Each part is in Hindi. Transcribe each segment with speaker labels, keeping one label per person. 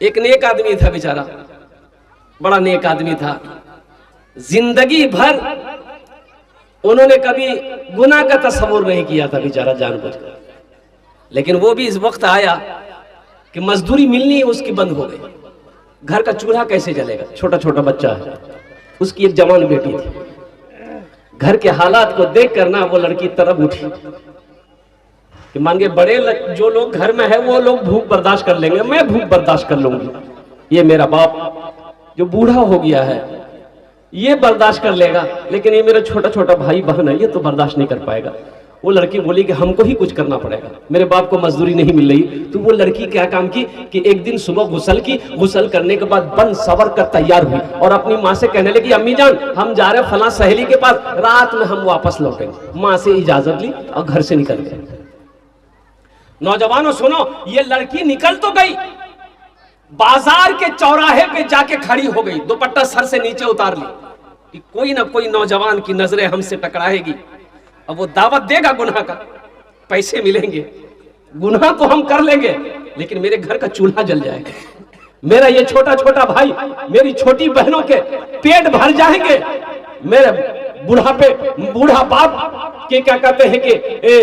Speaker 1: एक नेक आदमी था बेचारा, बड़ा नेक आदमी था। जिंदगी भर उन्होंने कभी गुनाह का तस्वुर नहीं किया था बेचारा जानबूझकर, लेकिन वो भी इस वक्त आया कि मजदूरी मिलनी उसकी बंद हो गई। घर का चूल्हा कैसे जलेगा, छोटा छोटा बच्चा है, उसकी एक जवान बेटी थी। घर के हालात को देख कर ना वो लड़की तरफ उठी कि मान के बड़े जो लोग घर में है वो लोग भूख बर्दाश्त कर लेंगे, मैं भूख बर्दाश्त कर लूंगी, ये मेरा बाप जो बूढ़ा हो गया है ये बर्दाश्त कर लेगा, लेकिन ये मेरा छोटा छोटा भाई बहन है ये तो बर्दाश्त नहीं कर पाएगा। वो लड़की बोली कि हमको ही कुछ करना पड़ेगा, मेरे बाप को मजदूरी नहीं मिल रही। तो वो लड़की क्या काम की कि एक दिन सुबह गुसल की, गुसल करने के बाद बन सवर कर तैयार हुई और अपनी माँ से कहने लगी अम्मी जान हम जा रहे हैं फला सहेली के पास, रात में हम वापस लौटेंगे। माँ से इजाजत ली और घर से निकल गए। नौजवानों सुनो, ये लड़की निकल तो गई, बाजार के चौराहे पे जाके खड़ी हो गई, दुपट्टा सर से नीचे उतार ली कि कोई ना कोई नौजवान की नजरें हमसे टकराएगी। अब वो दावत देगा गुनाह का, पैसे मिलेंगे, गुनाह तो हम कर लेंगे लेकिन मेरे घर का चूल्हा जल जाएगा, मेरा ये छोटा छोटा भाई, मेरी छोटी बहनों के पेट भर जाएंगे, मेरे बूढ़ा बाप के क्या कहते हैं कि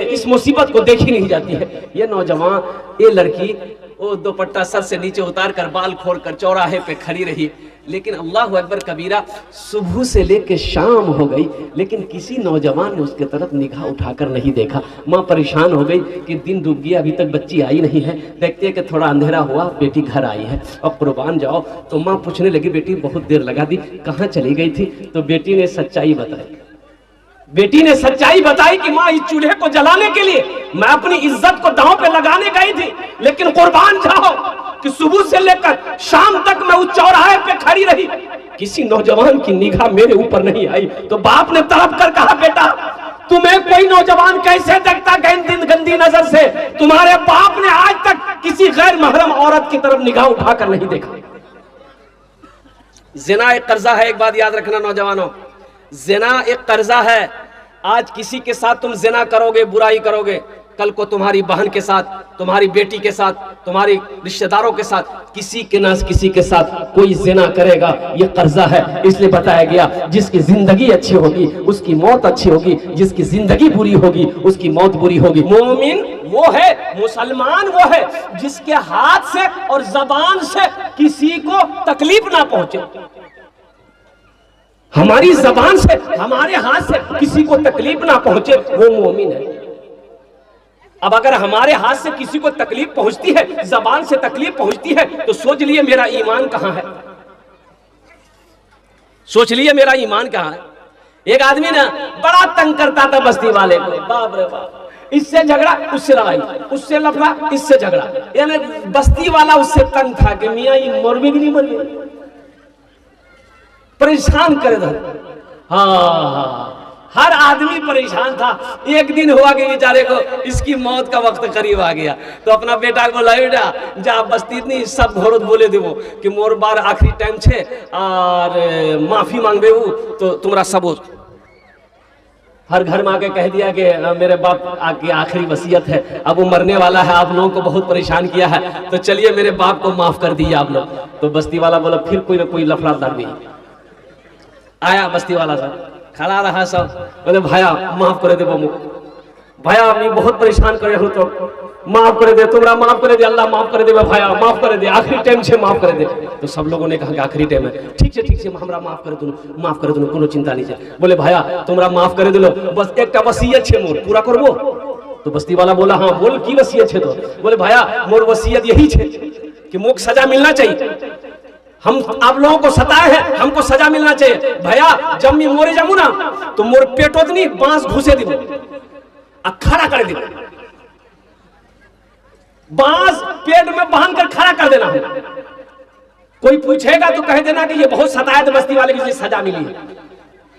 Speaker 1: इस मुसीबत को देखी नहीं जाती है। ये नौजवान, ये लड़की वो दुपट्टा सर से नीचे उतार कर बाल खोल कर चौराहे पे खड़ी रही, लेकिन अल्लाह अकबर कबीरा सुबह से लेकर शाम हो गई लेकिन किसी नौजवान ने उसके तरफ निगाह उठाकर नहीं देखा। माँ परेशान हो गई कि दिन डूब गया, अभी तक बच्ची आई नहीं है। देखते हैं कि थोड़ा अंधेरा हुआ, बेटी घर आई है, अब कुर्बान जाओ। तो माँ पूछने लगी बेटी बहुत देर लगा दी, कहाँ चली गई थी? तो बेटी ने सच्चाई बताई। बेटी ने सच्चाई बताई कि माँ इस चूल्हे को जलाने के लिए मैं अपनी इज्जत को दांव पे लगाने गई थी, लेकिन कुर्बान जाओ कि सुबह से लेकर शाम तक मैं उस चौराहे पे खड़ी रही, किसी नौजवान की निगाह मेरे ऊपर नहीं आई। तो बाप ने तड़प कर कहा बेटा तुम्हें कोई नौजवान कैसे देखता गंदी नजर से? तुम्हारे बाप ने आज तक किसी गैर महरम औरत की तरफ निगाह उठाकर नहीं देखा। जिना एक कर्जा है, एक बात याद रखना नौजवानों, जिना एक कर्जा है। आज किसी के साथ तुम जिना करोगे, बुराई करोगे, कल को तुम्हारी बहन के साथ, तुम्हारी बेटी के साथ, तुम्हारी रिश्तेदारों के साथ, किसी के ना किसी के साथ कोई जिना करेगा, ये कर्जा है। इसलिए बताया गया जिसकी जिंदगी अच्छी होगी उसकी मौत अच्छी होगी, जिसकी जिंदगी बुरी होगी उसकी मौत बुरी होगी। मोमिन वो है, मुसलमान वो है जिसके हाथ से और जबान से किसी को तकलीफ ना पहुंचे। हमारी जबान से, हमारे हाथ से किसी को तकलीफ ना पहुंचे, वो मोमिन है। अब अगर हमारे हाथ से किसी को तकलीफ पहुंचती है, जबान से तकलीफ पहुंचती है, तो सोच लिए मेरा ईमान कहां है, सोच लिए मेरा ईमान कहां है। एक आदमी ना बड़ा तंग करता था बस्ती वाले को, बाप रे बाप, इससे झगड़ा उससे लड़ाई, उससे लफड़ा इससे झगड़ा, यानी बस्ती वाला उससे तंग था कि मियां ये मर भी नहीं मर गई, परेशान करे था। हाँ, हर आदमी परेशान था। एक दिन हुआ कि बेचारे को इसकी मौत का वक्त करीब आ गया, तो अपना बेटा को बोला बेटा जा बस्ती इतनी सब घोरत बोले देवो कि मोर बार आखिरी टाइम छे और माफी मांगबे तो तुम्हारा सबूत। हर घर में आके कह दिया कि मेरे बाप की आखिरी वसीयत है, अब वो मरने वाला है, आप लोगों को बहुत परेशान किया है, तो चलिए मेरे बाप को माफ कर दीजिए आप लोग। तो बस्ती वाला बोला फिर कोई ना कोई लफड़ा दर्दी आया, बस्ती वाला साहब खड़ा रहा, सब बोले भाया माफ करे दे बमु, भाया मैं बहुत परेशान करे हूँ तो माफ करे दे, तुमरा माफ करे दे, अल्लाह माफ करे दे, भाया माफ करे दे, आखिरी टाइम से माफ करे दे। तो सब लोगों ने कहा कि आखिरी टाइम है, ठीक से हमरा माफ करे दूँ, माफ करे दूँ, कोनो चिंता नहीं है। बोले भाया तुमरा माफ करे दिलो, बस एक वसीयत छे मोर पूरा करबो। तो बस्ती वाला बोला हाँ बोल की वसीयत छे? तो बोले भाया मोर वसीयत यही छे कि मोक सजा मिलना चाहिए, हम आप लोगों को सताए हैं, हमको सजा मिलना चाहिए। भैया जब मैं मोरे जाऊं ना तो मोर पेटोत नहीं बांस घुसे दी खड़ा कर दी, बांस पेट में बांध कर खड़ा कर देना। कोई पूछेगा तो कह देना कि ये बहुत सताया था बस्ती वाले की सजा मिली है।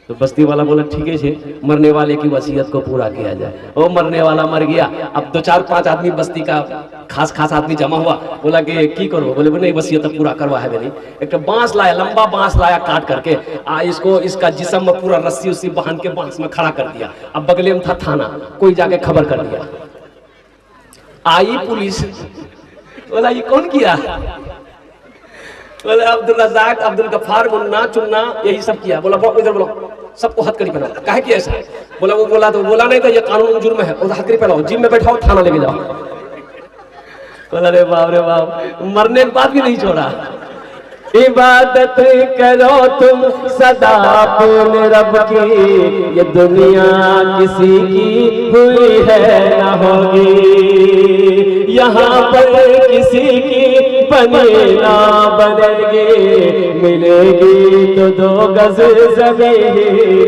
Speaker 1: तो बस्ती वाला बोला ठीक है, मरने वाले की वसीयत को पूरा किया जाए। वो मरने वाला मर गया, अब 2-4-5 आदमी बस्ती का खास आदमी जमा हुआ, बोला कि की करो? बोले नहीं वसीयत पूरा करवा है नहीं। एक बांस लाया, लंबा बांस लाया काट करके, इसको इसका जिस्म में पूरा रस्सी उसी बांध के बांस में खड़ा कर दिया। अब बगले में था थाना, कोई जाके खबर कर दिया, आई पुलिस, बोला ये कौन किया? बोले अब्दुल रज़ाक, अब्दुल गफ्फार, मुन्ना, चुन्ना, यही सब किया। बोला इधर बोलो, सबको हथकड़ी पहनाओ। काहे कि ऐसा? बोला वो बोला तो बोला नहीं तो ये कानून जुर्म है, उधर हथकड़ी पहनाओ, जिम में बैठाओ, थाना लेके जाओ। बोला रे बाप, मरने के बाद भी नहीं छोड़ा। इबादत करो तुम सदा अपने रब की, ये दुनिया किसी की हुई है ना होगी, यहाँ पर किसी की बने ना बनेगी, मिलेगी तो 2 गज ज़मीन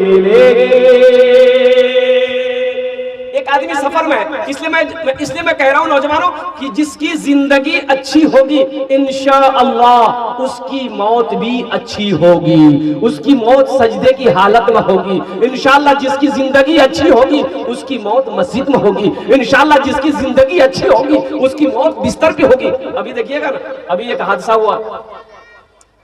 Speaker 1: मिलेगी। एक आदमी सफर में है, इसलिए मैं कह रहा हूं नौजवानों कि जिसकी जिंदगी अच्छी होगी इंशाअल्लाह उसकी मौत भी अच्छी होगी, उसकी मौत सजदे की हालत में होगी। इंशाअल्लाह जिसकी जिंदगी अच्छी होगी उसकी मौत मस्जिद में होगी। इंशाअल्लाह जिसकी जिंदगी अच्छी होगी उसकी मौत बिस्तर पे होगी। अभी देखिएगा ना, अभी एक हादसा हुआ,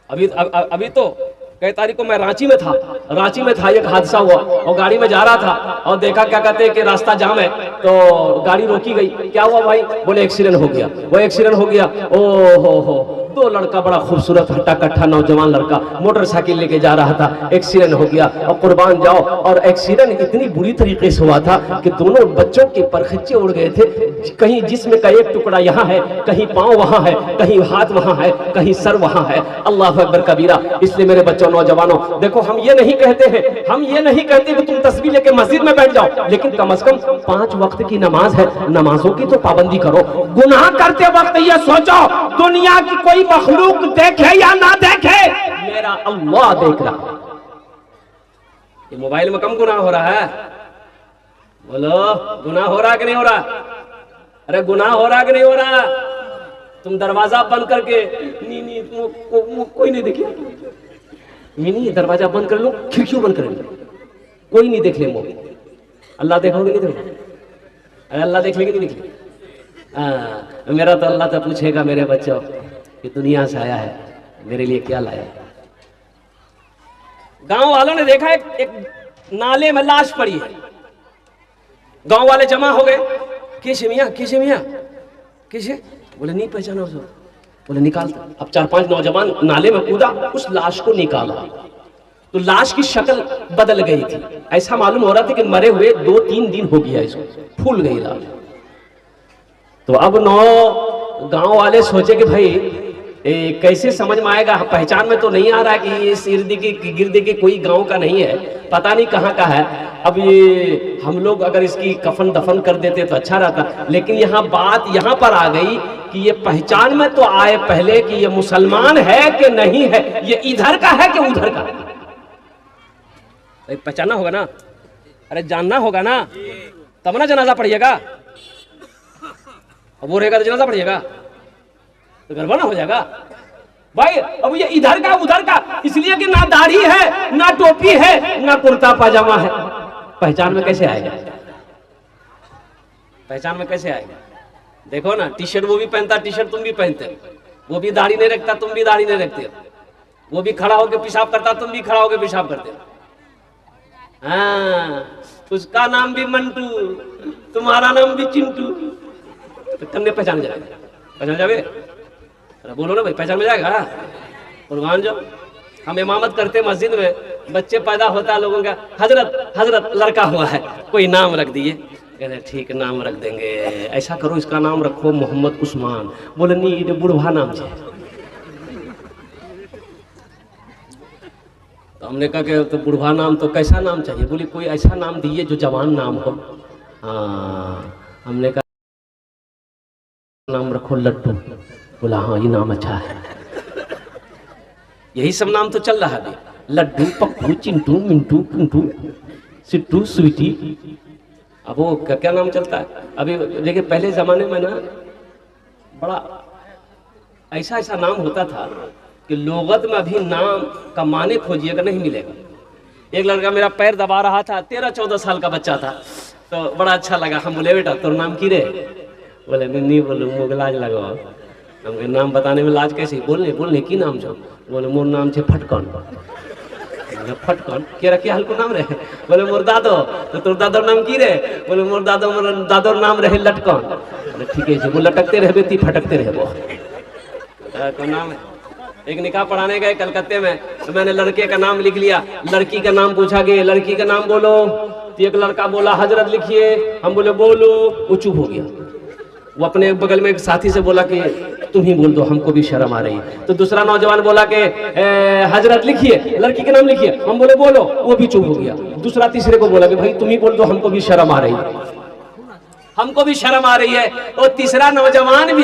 Speaker 1: अभी तो कई तारीख को मैं रांची में था, एक हादसा हुआ और गाड़ी में जा रहा था और देखा क्या कहते हैं कि रास्ता जाम है, तो गाड़ी रोकी गई। क्या हुआ भाई? बोले एक्सीडेंट हो गया। वो एक्सीडेंट हो गया, ओ हो 2 लड़का, बड़ा खूबसूरत हट्टा कट्ठा नौजवान लड़का मोटरसाइकिल लेके जा रहा था, एक्सीडेंट हो गया। और कुर्बान जाओ, और एक्सीडेंट इतनी बुरी तरीके से हुआ था कि दोनों बच्चों के परखच्चे उड़ गए थे। कहीं जिस्म का एक टुकड़ा यहाँ है, कहीं पाँव वहाँ है, कहीं हाथ वहाँ है, कहीं सर वहाँ है। अल्लाह अकबर कबीरा। इसलिए मेरे बच्चों, नौजवानों, देखो हम ये नहीं कहते कि तुम तस्बीह लेके मस्जिद में बैठ जाओ, लेकिन कम से कम 5 वक्त की नमाज है, नमाजों की तो पाबंदी करो। गुनाह करते वक्त ये सोचो दुनिया की कोई मखलूक देखे या ना देखे, मेरा अल्लाह देख रहा। ये मोबाइल में कम गुनाह हो रहा है? बोलो, गुनाह हो रहा कि नहीं हो रहा? अरे गुनाह हो रहा कि नहीं हो रहा? तुम दरवाजा बंद करके नी कोई नहीं देखे, नहीं दरवाजा बंद कर लो, खिड़कियों बंद कर लो, कोई नहीं देख ले। अल्लाह देखोगे नहीं देखोगे? अरे अल्लाह देख लेंगे नहीं देख ले? मेरा तो अल्लाह तो पूछेगा मेरे बच्चों कि दुनिया से आया है, मेरे लिए क्या लाया? गांव वालों ने देखा एक नाले में लाश पड़ी है। गांव वाले जमा हो गए, कैसे मियां कैसे? बोले नहीं पहचाना उसको। बोले निकाल। अब 4-5 नौजवान नाले में कूदा, उस लाश को निकाला तो लाश की शक्ल बदल गई थी। ऐसा मालूम हो रहा था कि मरे हुए 2-3 दिन हो गया, इसको फूल गई लाश। तो अब गांव वाले सोचे कि भाई कैसे समझ में आएगा, पहचान में तो नहीं आ रहा है कि इस गिरदे के कोई गांव का नहीं है, पता नहीं कहाँ का है। अब ये हम लोग अगर इसकी कफन दफन कर देते तो अच्छा रहता, लेकिन बात यहाँ पर आ गई कि ये पहचान में तो आए पहले कि ये मुसलमान है कि नहीं है, ये इधर का है कि उधर का। पहचानना होगा ना, अरे जानना होगा ना, तब ना जनाजा पड़िएगा। अब वो रहेगा तो जनाजा पड़िएगा, तो गड़बड़ ना हो जाएगा भाई। अब ये इधर का उधर का, इसलिए कि ना दाढ़ी है, ना टोपी है, ना कुर्ता पाजामा है, पहचान में कैसे आएगा? पहचान में कैसे आएगा? देखो ना, टी शर्ट वो भी पहनता, टी शर्ट तुम भी पहनते, वो भी दाढ़ी नहीं रखता, तुम भी दाढ़ी नहीं रखते, वो भी खड़ा होकर पेशाब करता, तुम भी खड़ा होकर पेशाब करते। हाँ, उसका नाम भी मंटू, तुम्हारा नाम भी चिंटू, तो तुमने पहचान जावे। अरे बोलो ना भाई, पहचान में जाएगा। कुर्बान जो हम इमामत करते मस्जिद में, बच्चे पैदा होता लोगों का, हजरत लड़का हुआ है, कोई नाम रख दिए, कहते ठीक नाम रख देंगे, ऐसा करो इसका नाम रखो मोहम्मद उस्मान। बोले नहीं, ये बुढ़वा नाम है। तो हमने कहा कि तो बुढ़वा नाम तो कैसा नाम चाहिए? बोली कोई ऐसा नाम दिए जो जवान नाम हो। हाँ, हमने कहा नाम रखो लड्डू। बोला हाँ ये नाम अच्छा है। यही सब नाम तो चल रहा है, लड्डू, पप्पू, चिंटू, मिंटू, पिंटू, सिट्टू, स्वीटी। अब वो क्या नाम चलता है अभी? देखिए पहले जमाने में ना बड़ा ऐसा नाम होता था कि लोगत में अभी नाम का माने खोजिएगा नहीं मिलेगा। एक लड़का मेरा पैर दबा रहा था, 13-14 साल का बच्चा था, तो बड़ा अच्छा लगा। हम बोले बेटा तोर नाम की रे? बोले नहीं बोलूँ, मुझे लाज लगाओ। हमके नाम बताने में लाज कैसे? बोलने की नाम छो? बोले मोर नाम छे फटकन। फटकन केरा के हल्को नाम रहे? बोले मोर दादो। तो तोर दादोर नाम की रे? बोले मोर दादोर नाम रहे लटकन। ठीक है, वो लटकते रहे ती फटकते रहे, वो नाम है। एक निकाह पढ़ाने गए कलकत्ते में, तो मैंने लड़के का नाम लिख लिया, लड़की का नाम पूछा गया, लड़की का नाम बोलो, तो एक लड़का बोला हजरत लिखिए, हम बोले बोलो, वो चुप हो गया। वो अपने बगल में एक साथी से बोला कि तुम ही बोल दो, हमको भी शर्म आ रही है। तो दूसरा नौजवान बोला कि हजरत लिखिए, लड़की का नाम लिखिए, हम बोले बोलो, वो भी चुप हो गया। दूसरा तीसरे को बोला कि भाई तुम ही बोल दो, हमको भी शर्म आ रही है, हमको भी शर्म आ रही है। और तीसरा नौजवान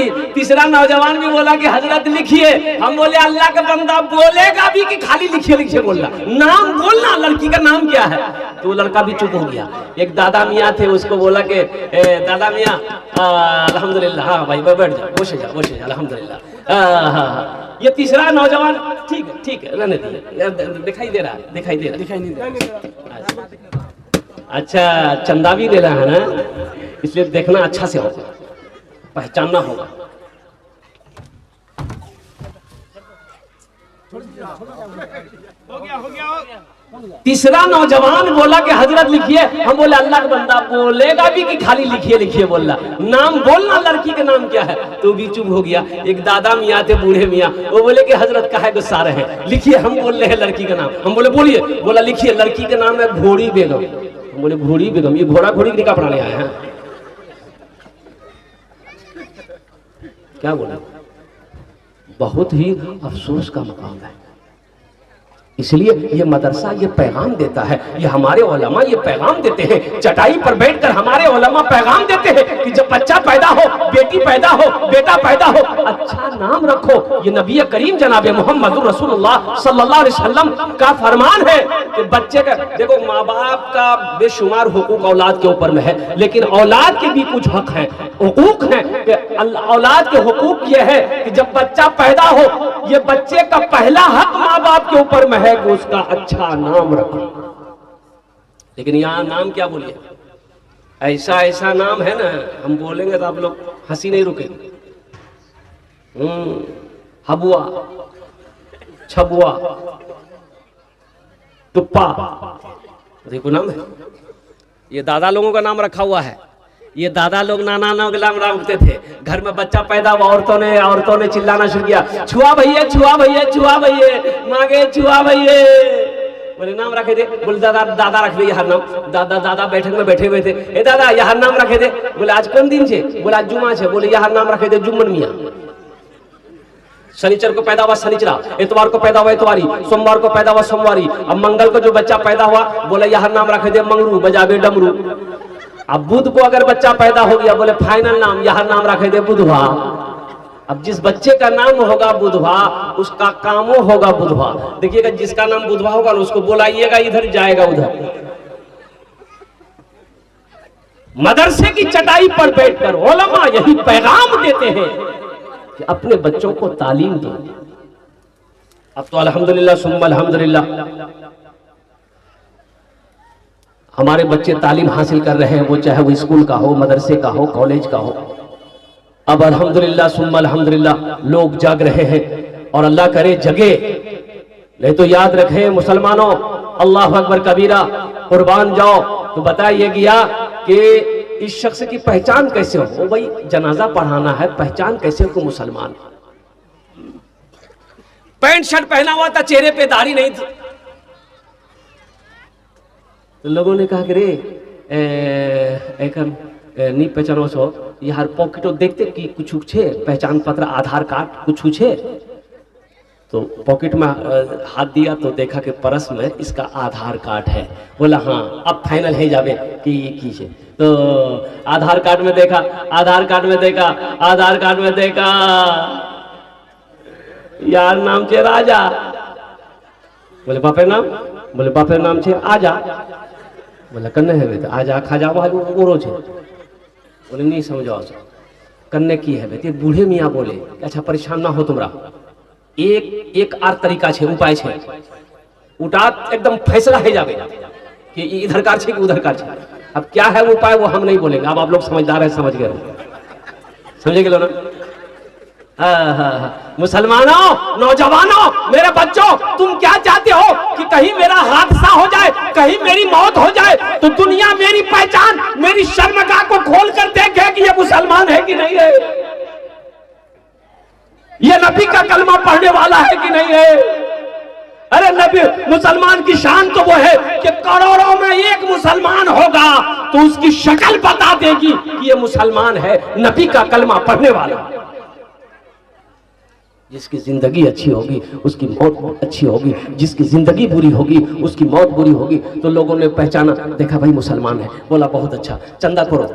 Speaker 1: भी बोला कि हजरत लिखिए, हम बोले अल्लाह का बंदा बोलेगा भी कि खाली लिखिए लिखिए बोलना, नाम बोलना, लड़की का नाम क्या है। तो वो लड़का भी चुप हो गया। एक दादा मियाँ थे, उसको बोला कि दादा मियाँ अल्हम्दुलिल्लाह, हाँ भाई बैठ जाओ, बोसे जा अल्हम्दुलिल्लाह। ये तीसरा नौजवान ठीक है रहने दीजिए, दिखाई नहीं दे रहा। अच्छा चंदा भी देना है ना, इसलिए देखना अच्छा से होगा, पहचानना होगा। हो गया। तीसरा नौजवान बोला कि हजरत लिखिए, हम बोले अल्लाह का बंदा बोलेगा भी कि खाली लिखिए लिखिए बोलना, नाम बोलना, लड़की का नाम क्या है। तो भी चुप हो गया। एक दादा मियाँ थे, बूढ़े मियाँ, वो बोले कि हजरत काहे गुस्सा रहे हैं, लिखिए, हम बोल रहे हैं लड़की का नाम। हम बोले बोलिए, बोला लिखिए, लड़की का नाम है घोड़ी बेगम। हम बोले घोड़ी बेगम, ये घोड़ा घोड़ी निकाह पढ़ाने आए हैं, क्या बोले। बहुत ही अफसोस का मकाम है। इसलिए ये मदरसा ये पैगाम देता है, ये हमारे उलमा ये पैगाम देते हैं, चटाई पर बैठकर हमारे उलमा पैगाम देते हैं कि जब बच्चा पैदा हो, बेटी पैदा हो, बेटा पैदा हो, अच्छा नाम रखो। ये नबी करीम जनाब मोहम्मद रसूलुल्लाह सल्लल्लाहु अलैहि वसल्लम का फरमान है कि बच्चे का, देखो माँ बाप का बेशुमार हुकूक औलाद के ऊपर में है, लेकिन औलाद के भी कुछ हक है, हुकूक है। औलाद के हुकूक ये है कि जब बच्चा पैदा हो, ये बच्चे का पहला हक माँ बाप के ऊपर में है कि उसका अच्छा नाम रखो। लेकिन यहाँ नाम क्या बोलिए, ऐसा नाम है ना, हम बोलेंगे तो आप लोग हंसी नहीं रुकेगी। हबुआ, छबुआ, टुप्पा, देखो नाम है। ये दादा लोगों का नाम रखा हुआ है। ये दादा लोग नाना लोग नाम रखते थे। घर में बच्चा पैदा हुआ, औरतों ने चिल्लाना शुरू किया, छुआ भैया, छुआ भैया, छुआ भैया, मांगे छुआ भैया। बोले नाम रखे थे, बोले दादा रख दे यह नाम। दादा बैठक में बैठे हुए थे, ए दादा यह नाम रखे थे। बोले आज कौन दिन छे? बोले आज जुमा छे। बोले यह नाम रखे थे जुम्मन मियाँ। शनिचर को पैदा हुआ शनिचरा, इतवार को पैदा हुआ इतवारी, सोमवार को पैदा हुआ सोमवारी। अब मंगल को जो बच्चा पैदा हुआ, बोले यह नाम रखे थे मंगरू, बजावे डमरू। अब बुध को अगर बच्चा पैदा हो गया, बोले फाइनल नाम यह नाम रखे थे बुधवा। अब जिस बच्चे का नाम होगा बुधवा, उसका कामो होगा बुधवा। देखिएगा, जिसका नाम बुधवा होगा उसको बुलाइएगा, इधर जाएगा उधर। मदरसे की चटाई पर बैठकर उलमा यही पैगाम देते हैं कि अपने बच्चों को तालीम दो। अब तो अल्हम्दुलिल्लाह सुम्मा अल्हम्दुलिल्लाह हमारे बच्चे तालीम हासिल कर रहे हैं, वो चाहे वो स्कूल का हो, मदरसे का हो, कॉलेज का हो। अब अल्हम्दुलिल्लाह सुम्मा अल्हम्दुलिल्लाह लोग जाग रहे हैं, और अल्लाह करे जगे। नहीं तो याद रखें मुसलमानों, अल्लाह अकबर कबीरा, कुर्बान जाओ। तो बताइए गया कि इस शख्स की पहचान कैसे हो। भाई जनाजा पढ़ाना है, पहचान कैसे हो मुसलमान। पैंट शर्ट पहना हुआ था, चेहरे पे दाढ़ी नहीं थी। तो लोगों ने कहा कि रे नहीं पहचानो सो यार, पॉकेटो देखते कि कुछ छे, पहचान पत्र, आधार कार्ड कुछ छे। तो पॉकेट में हाथ दिया तो देखा कि परस में इसका आधार कार्ड है। बोला हाँ अब फाइनल है जावे कि की छे। तो आधार कार्ड में देखा, यार नाम छे राजा। बोले बापे नाम? बोले बापे नाम छे आजा। बोले कन्ने है तो आजा खाजा ओरो छे। बोले नहीं समझो कन्ने की है बेटे। बूढ़े मियाँ बोले अच्छा परेशान ना हो तुमरा, एक आर तरीका छे, उपाय छे। उठा एकदम फैसला है जावे कि इधर कार छे कि उधर कार छे। अब क्या है वो उपाय वो हम नहीं बोलेंगे, अब आप लोग समझदार है, समझ गए, समझे गए ना। मुसलमानों, नौजवानों, मेरे बच्चों, तुम क्या चाहते हो कि कहीं मेरा हादसा हो जाए, कहीं मेरी मौत हो जाए तो दुनिया मेरी पहचान, मेरी शर्मगाह को खोल कर देखे कि ये मुसलमान है कि नहीं है। ये नबी का कलमा पढ़ने वाला है कि नहीं है? अरे नबी, मुसलमान की शान तो वो है कि करोड़ों में एक मुसलमान होगा तो उसकी शक्ल बता देगी कि ये मुसलमान है, नबी का कलमा पढ़ने वाला। जिसकी जिंदगी अच्छी होगी उसकी मौत अच्छी होगी, जिसकी जिंदगी बुरी होगी उसकी मौत बुरी होगी। तो लोगों ने पहचाना, देखा भाई मुसलमान है, बोला बहुत अच्छा, चंदा करो,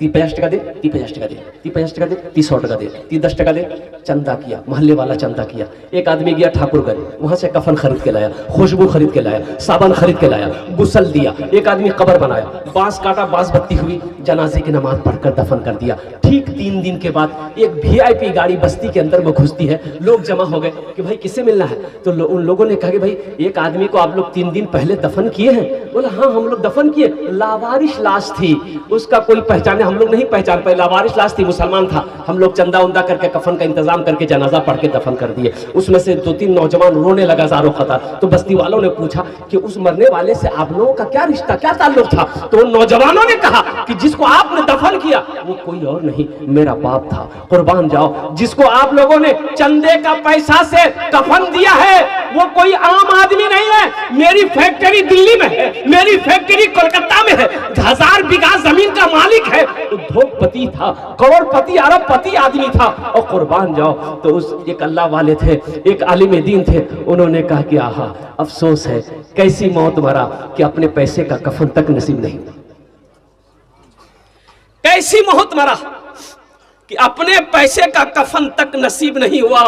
Speaker 1: 50 टका दे, 50 टका दे, 50 टका दे, 100 टका दे, 10 टका दे। चंदा किया, मोहल्ले वाला चंदा किया। एक आदमी गया ठाकुरगंज, वहां से कफन खरीद के लाया, खुशबू खरीद के लाया, साबन खरीद के लाया, गुसल दिया। एक आदमी कब्र बनाया, बांस काटा, बांस बत्ती हुई, जनाजे की नमाज पढ़कर दफन कर दिया। ठीक 3 दिन के बाद एक VIP गाड़ी बस्ती के अंदर में घुसती है। लोग जमा हो गए कि भाई किससे मिलना है? तो उन लोगों ने कहा कि भाई एक आदमी को आप लोग 3 दिन पहले दफन किए हैं। बोला हाँ हम लोग दफन किए, लावारिश लाश थी, उसका कोई पहचाने, हम लोग नहीं पहचान पाए, लावारिश लाश थी, मुसलमान था। हम लोग चंदा उंदा करके कफन का इंतजाम करके जनाजा पढ़ के दफन कर दिए। उसमें से 2-3 नौजवान रोने लगा ज़ारो ख़तर। तो बस्ती वालों ने पूछा कि उस मरने वाले से आप लोगों का क्या रिश्ता, क्या ताल्लुक था? तो उन नौजवानों ने कहा कि जिसको आपने दफन किया वो कोई और नहीं, मेरा बाप था, कुर्बान जाओ। जिसको आप लोगों ने चंदे का पैसा से कफन दिया है वो कोई आम आदमी नहीं है, मेरी फैक्ट्री दिल्ली में है, मेरी फैक्ट्री कोलकाता में है, 1000 बीघा जमीन का मालिक है, उद्योगपति था, करोड़पति अरबपति आदमी था। और कुर्बान जाओ। तो उस एक अल्लाह वाले थे, एक आलिम दीन थे, उन्होंने कहा कि आहा अफसोस है, कैसी मौत मरा कि अपने पैसे का कफन तक नसीब नहीं। कैसी मौत मरा कि अपने पैसे का कफन तक नसीब नहीं हुआ।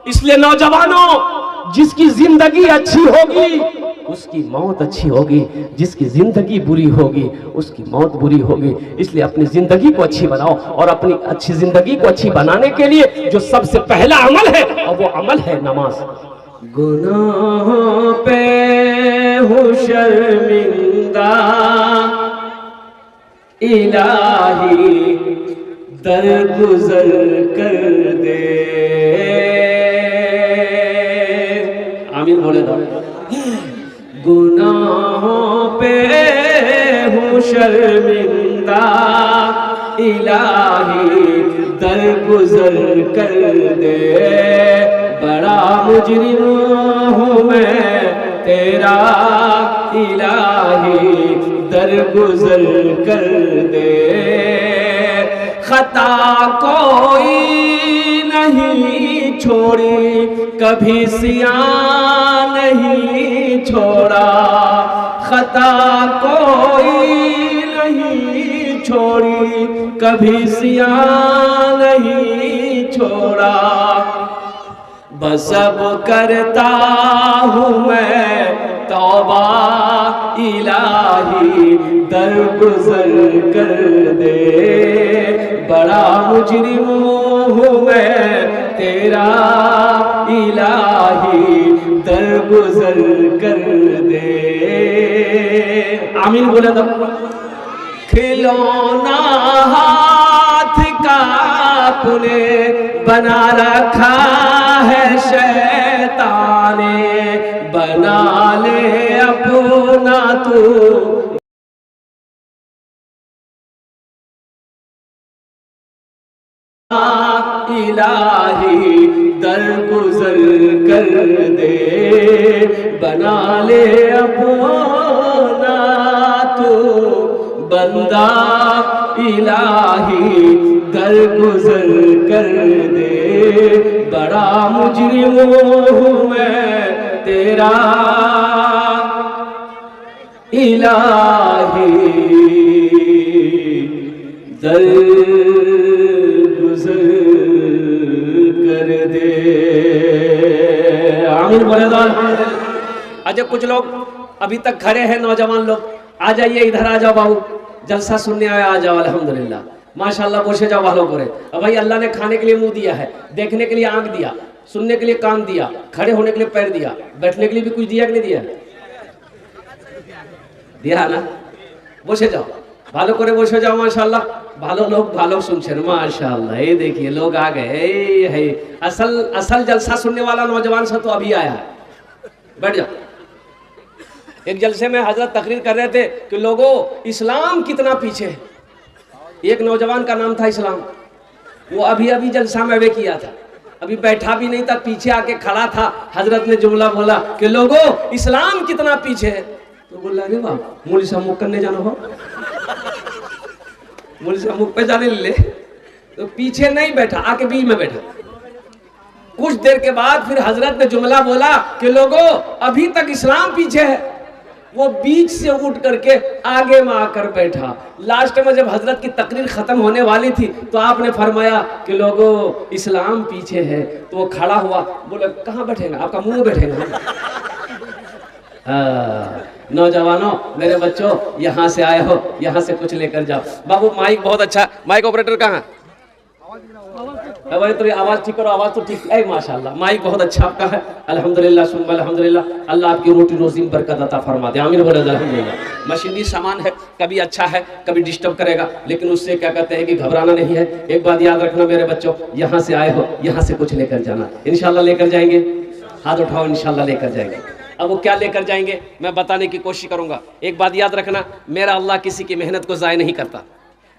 Speaker 1: इसलिए नौजवानों, जिसकी जिंदगी अच्छी होगी उसकी मौत अच्छी होगी, जिसकी जिंदगी बुरी होगी उसकी मौत बुरी होगी। इसलिए अपनी जिंदगी को अच्छी बनाओ, और अपनी अच्छी जिंदगी को अच्छी बनाने के लिए जो सबसे पहला अमल है और वो अमल है नमाज। गुनाहों पे हूँ शर्मिंदा इलाही दरगुजर कर दे। आमीन बोले दो। गुनाहों पे हूँ शर्मिंदा इलाही दरगुजर कर दे। बड़ा मुजरिम हूँ मैं तेरा इलाही दरगुजर कर दे। खता कोई नहीं छोड़ी कभी सियान नहीं छोड़ा। खता कोई नहीं छोड़ी कभी सियान नहीं छोड़ा। बस अब करता हूँ मैं तौबा इलाही दरगुजर कर दे। बड़ा मुजरिम हूँ मैं तेरा इलाही दरगुजर कर दे। आमीन बोले तो। खिलौना हाथ का अपने बना रखा है शैतान ने, बना ले अपना तू इलाही दरगुजर कर दे। बना ले अपना तू बंदा इलाही दरगुजर कर दे। बड़ा मुजरिम हूँ मैं तेरा इलाही दरगुजर कर दे। आमीन बोले दो। अच्छा कुछ लोग अभी तक खड़े हैं, नौजवान लोग, आ जाइए इधर, आ जाओ बाबू, जलसा सुनने आए, आ जाओ। अल्हम्दुलिल्लाह माशाल्लाह, बोसे जाओ वालों करे। अब भाई अल्लाह ने खाने के लिए मुंह दिया है, देखने के लिए आंख दिया, सुनने के लिए कान दिया, खड़े होने के लिए पैर दिया, बैठने के लिए भी कुछ दिया कि नहीं दिया? दिया ना। बोसे जाओ ভালো করে বসে যাও। माशाल्लाह ভালো লোক ভালো শুনছেন माशाल्लाह। ये देखिए लोग आ गए, है असल जलसा सुनने वाला नौजवान सा तो अभी आया है। बैठ जाओ। एक जलसे में हजरत तकरीर कर रहे थे कि लोगों इस्लाम कितना पीछे है। एक नौजवान का नाम था इस्लाम, वो अभी अभी जलसा में वे किया था। अभी बैठा भी नहीं था, पीछे आके खड़ा था। हजरत ने जुमला बोला कि लोगों इस्लाम कितना पीछे है। तो बोला अरे वाह, मौलवी साहब मुख करने जाना हो, मौलवी साहब मुख पे जाने ले। तो पीछे नहीं बैठा, आके बीच में बैठा। कुछ देर के बाद फिर हजरत ने जुमला बोला कि लोगों अभी तक इस्लाम पीछे है। वो बीच से उठ करके आगे में आकर बैठा। लास्ट में जब हजरत की तकरीर खत्म होने वाली थी तो आपने फरमाया कि लोगों इस्लाम पीछे है। तो वो खड़ा हुआ, बोले कहाँ बैठेगा, आपका मुंह बैठेगा। नौजवानों, मेरे बच्चों, यहाँ से आए हो, यहाँ से कुछ लेकर जाओ। बाबू माइक बहुत अच्छा, माइक ऑपरेटर कहाँ? तो आवाज ठीक करो, आवाज तो ठीक है माशाल्लाह, माइक बहुत अच्छा आपका है। अल्हम्दुलिल्लाह सुम्मा अल्हम्दुलिल्लाह, अल्लाह आपकी रोटी रोजी में बरकत अता फरमा दे, आमीन बोले अल्हम्दुलिल्लाह। मशीनी सामान है, कभी अच्छा है कभी डिस्टर्ब करेगा, लेकिन उससे क्या कहते हैं कि घबराना नहीं है। एक बात याद रखना मेरे बच्चों, यहाँ से आए हो, यहाँ से कुछ लेकर जाना, इंशाल्लाह लेकर जाएंगे। हाथ उठाओ, इंशाल्लाह लेकर जाएंगे। अब वो क्या लेकर जाएंगे मैं बताने की कोशिश करूंगा। एक बात याद रखना, मेरा अल्लाह किसी की मेहनत को ज़ाय नहीं करता,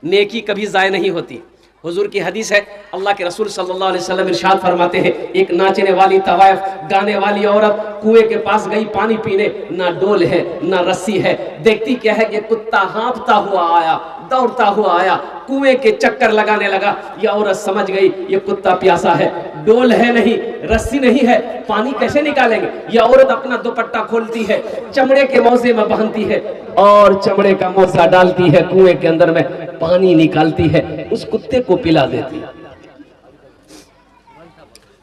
Speaker 1: नेकी कभी ज़ाय नहीं होती। हुजूर की हदीस है, अल्लाह के रसूल सल्लल्लाहु अलैहि वसल्लम इरशाद फरमाते हैं, एक नाचने वाली तवायफ गाने वाली औरत कुएं के पास गई पानी पीने, ना डोल है ना रस्सी है। देखती क्या है कि कुत्ता हाँफता हुआ आया, दौड़ता हुआ आया, कुएं के चक्कर लगाने लगा। यह औरत समझ गई ये कुत्ता प्यासा है, डोल है नहीं, रस्सी नहीं है, पानी कैसे निकालेंगे। यह औरत अपना दुपट्टा खोलती है, चमड़े के मौजे में बांधती है और चमड़े का मौजा डालती है, कुएं के अंदर में पानी निकालती है, उस कुत्ते को पिला देती है।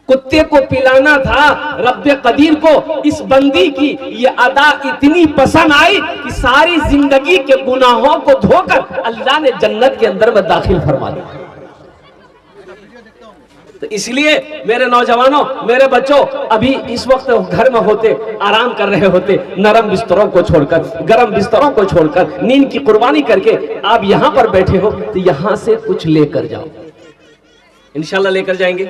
Speaker 1: कुत्ते को पिलाना था रब्बे कदीर को। इस बंदी की ये अदा इतनी पसंद आई कि सारी जिंदगी के गुनाहों को धोकर अल्लाह ने जन्नत के अंदर में दाखिल फरमा दिया। तो इसलिए मेरे नौजवानों, मेरे बच्चों, अभी इस वक्त घर में होते, आराम कर रहे होते, नरम बिस्तरों को छोड़कर, गरम बिस्तरों को छोड़कर, नींद की कुर्बानी करके आप यहाँ पर बैठे हो, तो यहाँ से कुछ लेकर जाओ, इंशाल्लाह लेकर जाएंगे।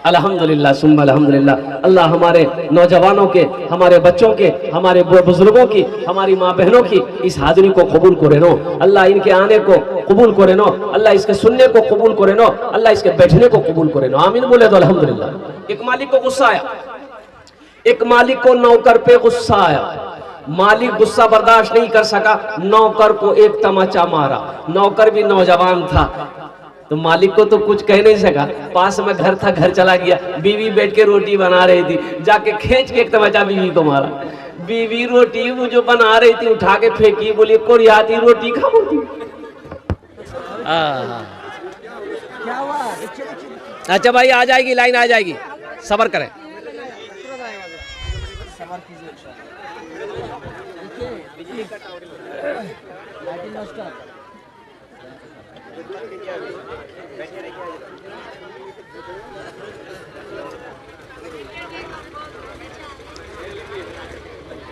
Speaker 1: अल्हम्दुलिल्लाह सुम्मा अल्हम्दुलिल्लाह। अल्लाह हमारे नौजवानों के, हमारे बच्चों के, हमारे बुजुर्गों की, हमारी माँ बहनों की इस हाजिरी को कबूल करे नो। अल्लाह इनके आने को कबूल करे नो, अल्लाह इसके सुनने को कबूल करे नो, अल्लाह इसके बैठने को कबूल करे नो, आमीन बोले तो अल्हम्दुलिल्लाह। एक मालिक को गुस्सा आया, एक मालिक को नौकर पे गुस्सा आया। मालिक गुस्सा बर्दाश्त नहीं कर सका, नौकर को एक तमाचा मारा। नौकर भी नौजवान था तो मालिक को तो कुछ कह नहीं सका, पास में घर था, घर चला गया। बीवी बैठ के रोटी बना रही थी, जाके खींच के एक तमाचा बीवी को मारा। बीवी रोटी वो जो बना रही थी उठा के फेंकी, बोली कोरियाती रोटी खा बोलती। अच्छा भाई आ जाएगी, लाइन आ जाएगी, सब्र करें।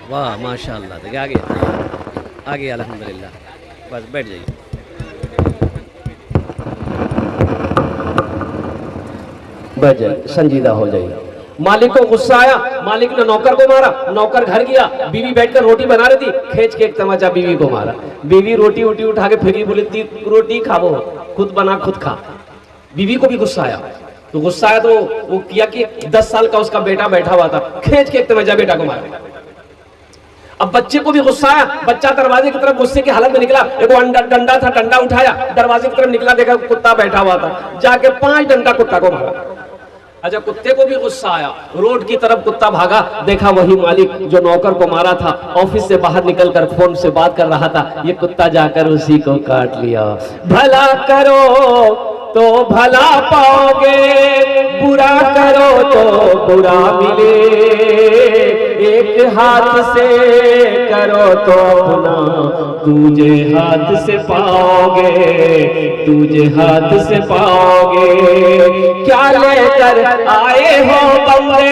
Speaker 1: वाह माशाअल्लाह, देखिए आ गया अल्हम्दुलिल्लाह। बस बैठ जाइए। बैठ जाइए, संजीदा हो जाइए। मालिक को गुस्सा आया, मालिक ने नौकर को मारा। नौकर घर गया, बीवी बैठकर रोटी बना रही थी, खींच के एक तमाचा बीवी को मारा। बीवी रोटी उठा के फेंकी, बोली रोटी खाओ, खुद बना खुद खा। बीवी को भी गुस्सा आया, तो गुस्सा आया तो वो किया कि 10 साल का उसका बेटा बैठा हुआ था, खींच के एक तमाचा बेटा को मारा। अब बच्चे को भी गुस्सा आया, बच्चा दरवाजे की तरफ गुस्से की हालत में निकला। एक डंडा था, डंडा उठाया, दरवाजे की तरफ निकला, देखा कुत्ता बैठा हुआ था, जाके 5 डंडा कुत्ता को मारा। अच्छा, कुत्ते को भी गुस्सा आया, रोड की तरफ कुत्ता भागा, देखा वही मालिक जो नौकर को मारा था ऑफिस से बाहर निकलकर फोन से बात कर रहा था। ये कुत्ता जाकर उसी को काट लिया। भला करो तो भला पाओगे, बुरा करो तो बुरा मिले। एक हाथ से करो तो अपना दूजे हाथ से पाओगे, दूजे हाथ से पाओगे। क्या लेकर आए हो बंदे,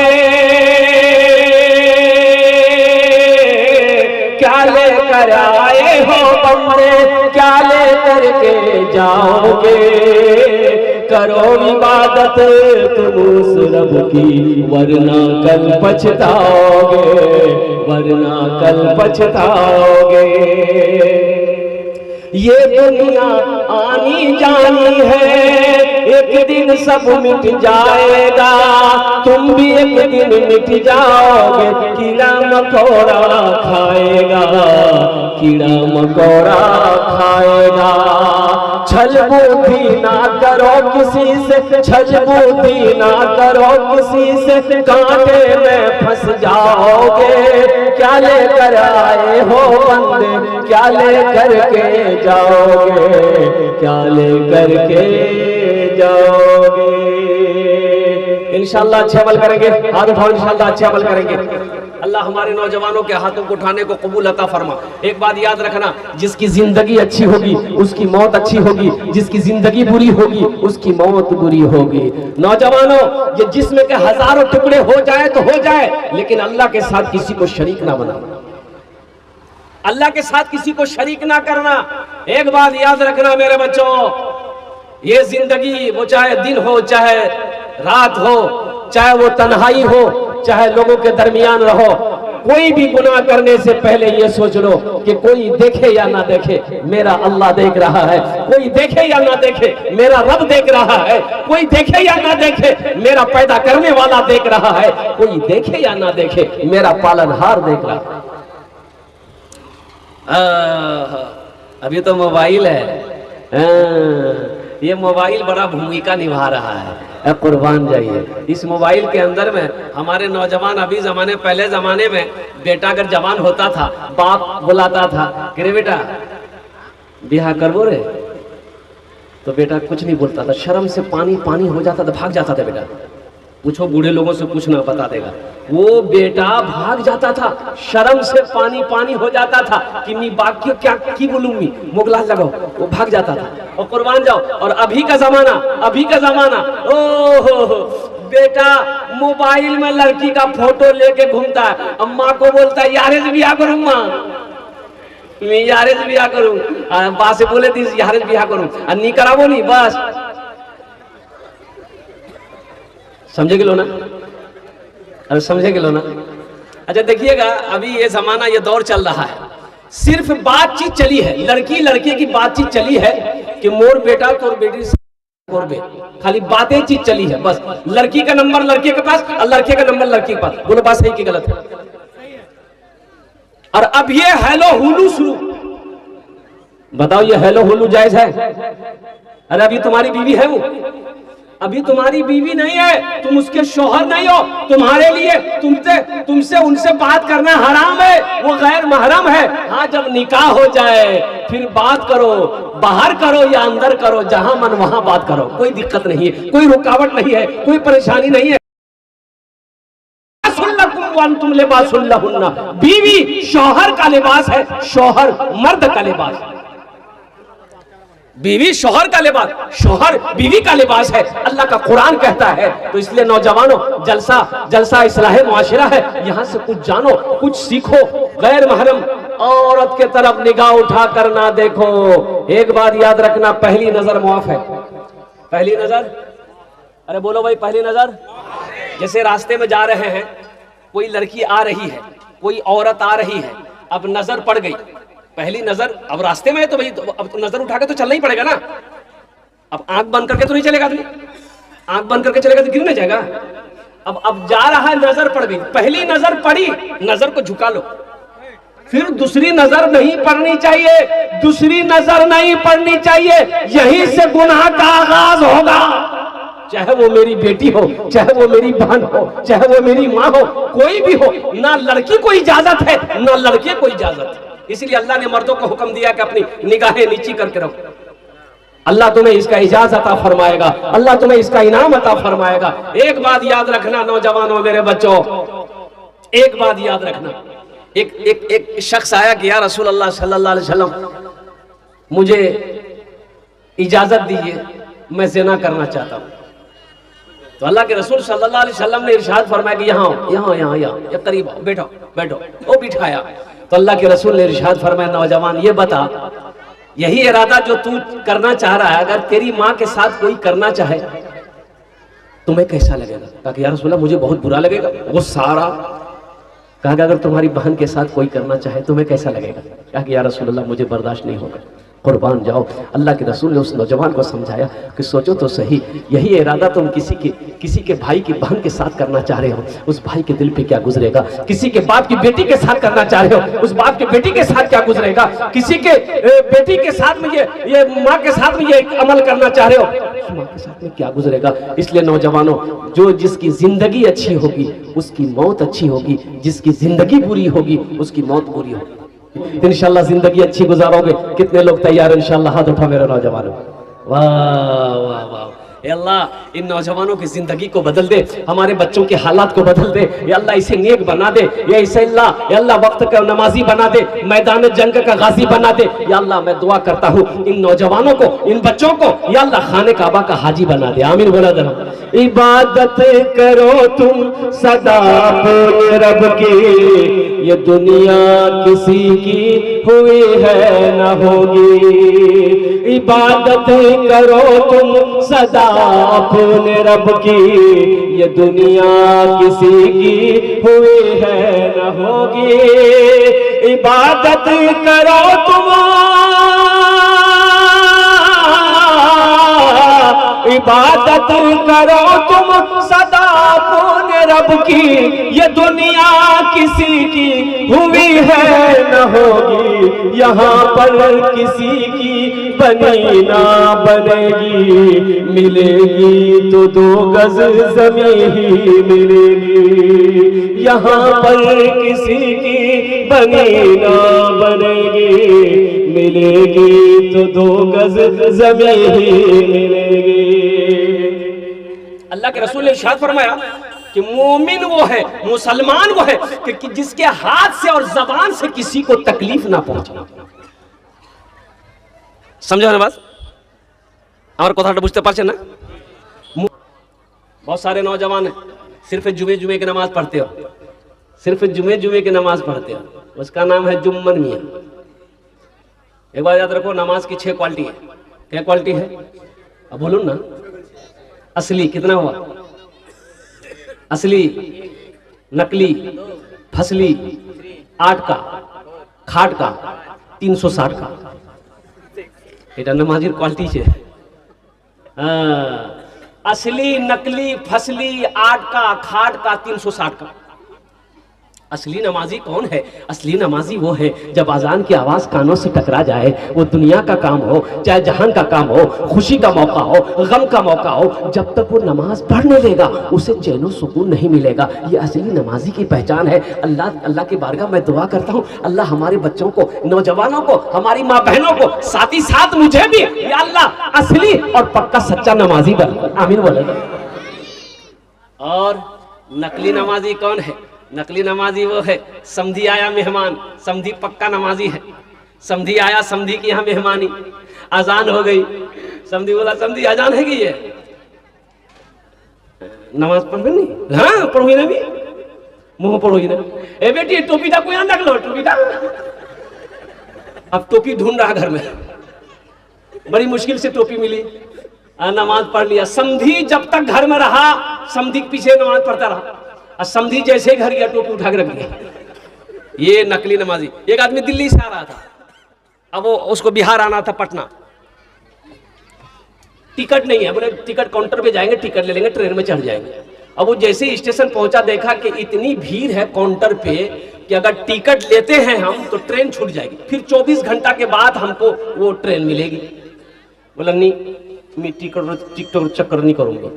Speaker 1: क्या लेकर आए हो बंदे, क्या लेकर के जाओगे। करो इबादत तुम उस रब की, वरना कल पछताओगे, वरना कल पछताओगे। ये दुनिया आनी जानी है, एक दिन सब मिट जाएगा, तुम भी एक दिन मिट जाओगे। कीड़ा मकोड़ा खाएगा, कीड़ा मकोड़ा खाएगा। छल बुद्धि ना करो किसी से, छल बुद्धि ना करो किसी से, कांटे में फंस जाओगे। क्या लेकर आए हो बंदे, क्या लेकर के जाओगे, क्या लेकर के जाओगे। इंशाअल्लाह अच्छे अमल करेंगे, हाथ उठाओ, इंशाअल्लाह अच्छे अमल करेंगे। अल्लाह हमारे नौजवानों के हाथों को उठाने को कबूल अता फरमा। एक बात याद रखना, जिसकी जिंदगी अच्छी होगी उसकी मौत अच्छी होगी, जिसकी जिंदगी बुरी होगी उसकी मौत बुरी होगी। नौजवानों, ये जिस्म के हजारों टुकड़े हो जाए तो हो जाए, लेकिन अल्लाह के साथ किसी को शरीक ना बनाना, अल्लाह के साथ किसी को शरीक ना करना। एक बात याद रखना मेरे बच्चों, ये जिंदगी वो चाहे दिन हो चाहे रात हो, चाहे वो तन्हाई हो चाहे लोगों के दरमियान रहो, कोई भी गुनाह करने से पहले ये सोच लो कि कोई देखे या ना देखे, मेरा अल्लाह देख रहा है। कोई देखे या ना देखे, मेरा रब देख रहा है। कोई देखे या ना देखे, मेरा पैदा करने वाला देख रहा है। कोई देखे या ना देखे, मेरा पालनहार देख रहा है। अभी तो मोबाइल है, ये मोबाइल बड़ा भूमिका निभा रहा है। कुर्बान जाइए इस मोबाइल के अंदर में। हमारे नौजवान अभी जमाने, पहले जमाने में बेटा अगर जवान होता था, बाप बुलाता था कि रे बेटा बियाह करबो रे, तो बेटा कुछ नहीं बोलता था, शर्म से पानी पानी हो जाता था, भाग जाता था। बेटा पूछो बूढ़े लोगों से, कुछ ना बता देगा, वो बेटा भाग जाता था, शर्म से पानी पानी हो जाता था कि मैं बाकी क्या की बोलूं, मैं मुगला लगाओ, वो भाग जाता था। और कुर्बान जाओ। और अभी का जमाना, अभी का जमाना, ओहो बेटा मोबाइल में लड़की का फोटो लेके घूमता है, अम्मा को बोलता है यारे से बियाह करूं, मां मैं यारे से बियाह करूं, बा से बोले थी यारे से बियाह करूं, नहीं कराबो नहीं, बस समझे गिलो ना, अरे समझे गिलो ना। अच्छा देखिएगा, अभी ये जमाना, ये दौर चल रहा है, सिर्फ बातचीत चली है, लड़की लड़के की बातचीत चली है कि मोर बेटा तोर बेटी से खाली बातें चीज चली है बस। लड़की का नंबर लड़के के पास और लड़के का नंबर लड़की के पास, दोनों बात सही की गलत है। और अब ये हेलो हुलू शुरू, बताओ ये हेलो हुलू जायज है? अरे अभी तुम्हारी बीवी है, वो अभी तुम्हारी बीवी नहीं है, तुम उसके शौहर नहीं हो, तुम्हारे लिए तुमसे उनसे बात करना हराम है, वो गैर महरम है। हाँ जब निकाह हो जाए फिर बात करो, बाहर करो या अंदर करो, जहां मन वहां बात करो, कोई दिक्कत नहीं है, कोई रुकावट नहीं है, कोई परेशानी नहीं है। तुम लिबासुल्लहुन्ना, बीवी शौहर का लिबास है, शौहर मर्द का लिबास है। बीवी शौहर का लिबास, शौहर बीवी का लिबास है, अल्लाह का कुरान कहता है। तो इसलिए नौजवानों, जलसा इस्लाह मुआशिरा है, यहां से कुछ जानो, कुछ सीखो। गैर महरम औरत के तरफ निगाह उठा कर ना देखो। एक बात याद रखना, पहली नजर मुआफ है। पहली नजर, अरे बोलो भाई, पहली नजर। जैसे रास्ते में जा रहे हैं, कोई लड़की आ रही है, कोई औरत आ रही है, अब नजर पड़ गई, पहली नजर, अब रास्ते में है तो भाई अब तो नजर उठा के तो चलना ही पड़ेगा ना। अब आंख बंद करके तो नहीं चलेगा आदमी, आंख बंद करके चलेगा तो गिर नहीं जाएगा। अब जा रहा है, नजर पड़ गई, पहली नजर पड़ी, नजर को झुका लो, फिर दूसरी नजर नहीं पड़नी चाहिए, दूसरी नजर नहीं पड़नी चाहिए, यहीं से गुनाह का आगाज होगा। चाहे वो मेरी बेटी हो, चाहे वो मेरी बहन हो, चाहे वो मेरी माँ हो, कोई भी हो, ना लड़की को इजाजत है ना लड़के को इजाजत है। इसलिए अल्लाह ने मर्दों को हुक्म दिया कि अपनी निगाहें नीची करके रखो। अल्लाह तुम्हें इसका इजाजत अता फरमाएगा, अल्लाह तुम्हें इसका इनाम अता फरमाएगा। एक बात याद रखना नौजवानों, मेरे बच्चों, एक बात याद रखना। एक शख्स आया कि या रसूल अल्लाह सल्लल्लाहु अलैहि वसल्लम, मुझे इजाजत दीजिए, मैं ज़िना करना चाहता हूँ। तो अल्लाह के रसूल सल्लल्लाहु अलैहि वसल्लम ने इरशाद फरमाया कि यहाँ करीब आओ, बैठो बैठो। वो बिठाया तो अल्लाह के रसूल ने इरशाद फरमाया, नौजवान ये बता, यही इरादा जो तू करना चाह रहा है, अगर तेरी माँ के साथ कोई करना चाहे तुम्हें कैसा लगेगा? कहा कि या रसूल अल्लाह मुझे बहुत बुरा लगेगा। वो सारा कहा कि अगर तुम्हारी बहन के साथ कोई करना चाहे तुम्हें कैसा लगेगा? कहा कि या रसूल अल्लाह मुझे बर्दाश्त नहीं होगा। कुर्बान जाओ। अल्लाह के रसूल ने उस नौजवान को समझाया कि सोचो तो सही, यही इरादा तुम किसी के भाई की बहन के साथ करना चाह रहे हो, उस भाई के दिल पे क्या गुजरेगा? किसी के बाप की बेटी के साथ करना चाह रहे हो, उस बाप की बेटी के साथ क्या गुजरेगा? किसी के बेटी के साथ में ये माँ के साथ में ये अमल करना चाह रहे हो, उस माँ के साथ में क्या गुजरेगा? इसलिए नौजवानों, जो जिसकी जिंदगी अच्छी होगी उसकी मौत अच्छी होगी, जिसकी जिंदगी बुरी होगी उसकी मौत बुरी होगी। इंशाल्लाह जिंदगी अच्छी गुजारोगे। कितने लोग तैयार हैं? इंशाल्लाह हाथ उठा मेरे नौजवानों। वाह वाह वाह, अल्लाह इन नौजवानों की जिंदगी को बदल दे, हमारे बच्चों के हालात को बदल दे, या अल्लाह इसे नेक बना दे, या इसे अल्लाह वक्त का नमाजी बना दे, मैदान जंग का गाजी बना दे। या अल्लाह मैं दुआ करता हूँ इन नौजवानों को, इन बच्चों को या अल्लाह खाने काबा का हाजी बना दे। आमीन बोला जरा। इबादत करो तुम सदा अपने रब की, ये दुनिया किसी की हुई है न होगी। इबादत करो तुम सदा अपने रब की, ये दुनिया किसी की हुई है न होगी। इबादत करो तुम, इबादत करो तुम सदा अपने रब की, ये दुनिया किसी की हुई है न होगी। यहाँ पर किसी की बनी ना बनेगी, मिलेगी तो 2 गज जमीन ही मिलेगी। यहाँ पर किसी की बनी ना बनेगी, मिलेगी तो 2 गज जमीन ही मिलेगी। अल्लाह के रसूल ने इरशाद फरमाया कि मोमिन वो है, मुसलमान वो है कि जिसके हाथ से और जबान से किसी को तकलीफ ना पहुंचे। समझो ना बात? और कथा बुझते पारछेन ना? बहुत सारे नौजवान है सिर्फ जुमे की नमाज पढ़ते हो, सिर्फ जुमे की नमाज पढ़ते हो, उसका नाम है जुम्मन मियाँ। एक बार याद रखो, नमाज की 6 क्वालिटी है। क्या क्वालिटी है? अब बोलो ना। असली कितना हुआ? असली, नकली, फसली, 8 का, खाट का, 360 का। এটা নামাজের কোয়ালিটি છે। असली, नकली, फसली, 8 का, खाट का, 360 का। असली नमाजी कौन है? असली नमाजी वो है जब अजान की आवाज कानों से टकरा जाए, वो दुनिया का काम हो चाहे जहान का काम हो, खुशी का मौका हो गम का मौका हो, जब तक वो नमाज पढ़ने देगा उसे चैन सुकून नहीं मिलेगा। ये असली नमाजी की पहचान है। अल्लाह की बारगाह मैं दुआ करता हूँ, अल्लाह हमारे बच्चों को, नौजवानों को, हमारी माँ बहनों को, साथ ही साथ मुझे भी या अल्लाह असली और पक्का सच्चा नमाजी बना। आमीन बोलेगा। और नकली नमाजी कौन है? नकली नमाजी वो है समधी आया मेहमान, समधी पक्का नमाजी है। समधी आया, समधी की यहाँ मेहमानी, अजान हो गई, समधी बोला समधी अजान है कि ये नमाज पढ़ नहीं? हाँ पढ़ोगी ना, भी मुंह पढ़ोगी ना। ए बेटी टोपीटा को यहाँ रख लो, टोपीटा। अब टोपी ढूंढ रहा घर में, बड़ी मुश्किल से टोपी मिली, नमाज पढ़ लिया। समधी जब तक घर में रहा, समधी के पीछे नमाज पढ़ता रहा, और समधी जैसे घर गया टोपी उठा के रख दिया। ये नकली नमाजी। एक आदमी दिल्ली से आ रहा था, अब वो उसको बिहार आना था, पटना। टिकट नहीं है, बोले टिकट काउंटर पे जाएंगे, टिकट ले लेंगे, ट्रेन में चढ़ जाएंगे। अब वो जैसे ही स्टेशन पहुंचा, देखा कि इतनी भीड़ है काउंटर पे कि अगर टिकट लेते हैं हम तो ट्रेन छूट जाएगी, फिर 24 घंटा के बाद हमको वो ट्रेन मिलेगी। बोला नहीं, मैं टिकट चक्कर नहीं करूंगा,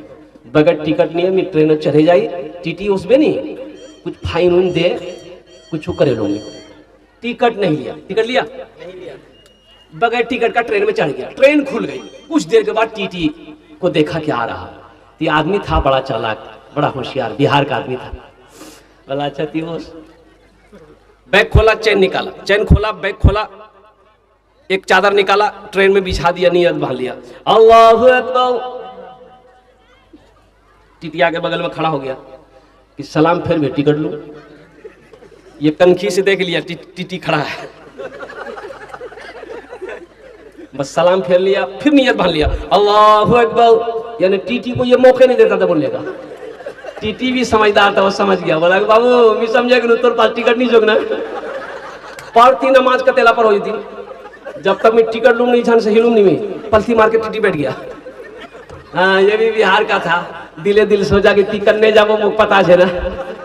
Speaker 1: बगैर टिकट नहीं है, मैं ट्रेन चढ़े जाई, टीटी उसमें नहीं कुछ फाइन उन दे, कुछ करे लूंगी। टिकट नहीं लिया, टिकट लिया नहीं लिया, बगैर टिकट का ट्रेन में चढ़ गया। ट्रेन खुल गई, कुछ देर के बाद टीटी को देखा कि आ रहा। ये आदमी था बड़ा चालाक, बड़ा होशियार, बिहार का आदमी था। बोला अच्छा तीवोस, बैग खोला, चैन निकाला, चैन खोला, बैग खोला, एक चादर निकाला, ट्रेन में बिछा दिया, नियत बांध लिया, अल्लाहु अकबर। टिटिया के बगल में खड़ा हो गया कि सलाम फिर भी टिकट लूं। ये कनखी से देख लिया टीटी खड़ा है, बस सलाम फेर लिया, फिर नियत बांध लिया, अल्लाहु अकबर। यानी टीटी को ये मौके नहीं देता था बोलने का। टीटी भी समझदार था, वो समझ गया, बोला बाबू मैं समझे कि तोर पास टिकट नहीं जोगना, पढ़ती नमाज का तेला पर हो थी। जब तक मैं टिकट लूँ नहीं छान से हिलूँ नहीं, मैं पलथी मार के टिटी बैठ गया। हाँ, ये भी बिहार का था। दिले दिल सोचा कि ती करने जाओ मुझे पता है ना,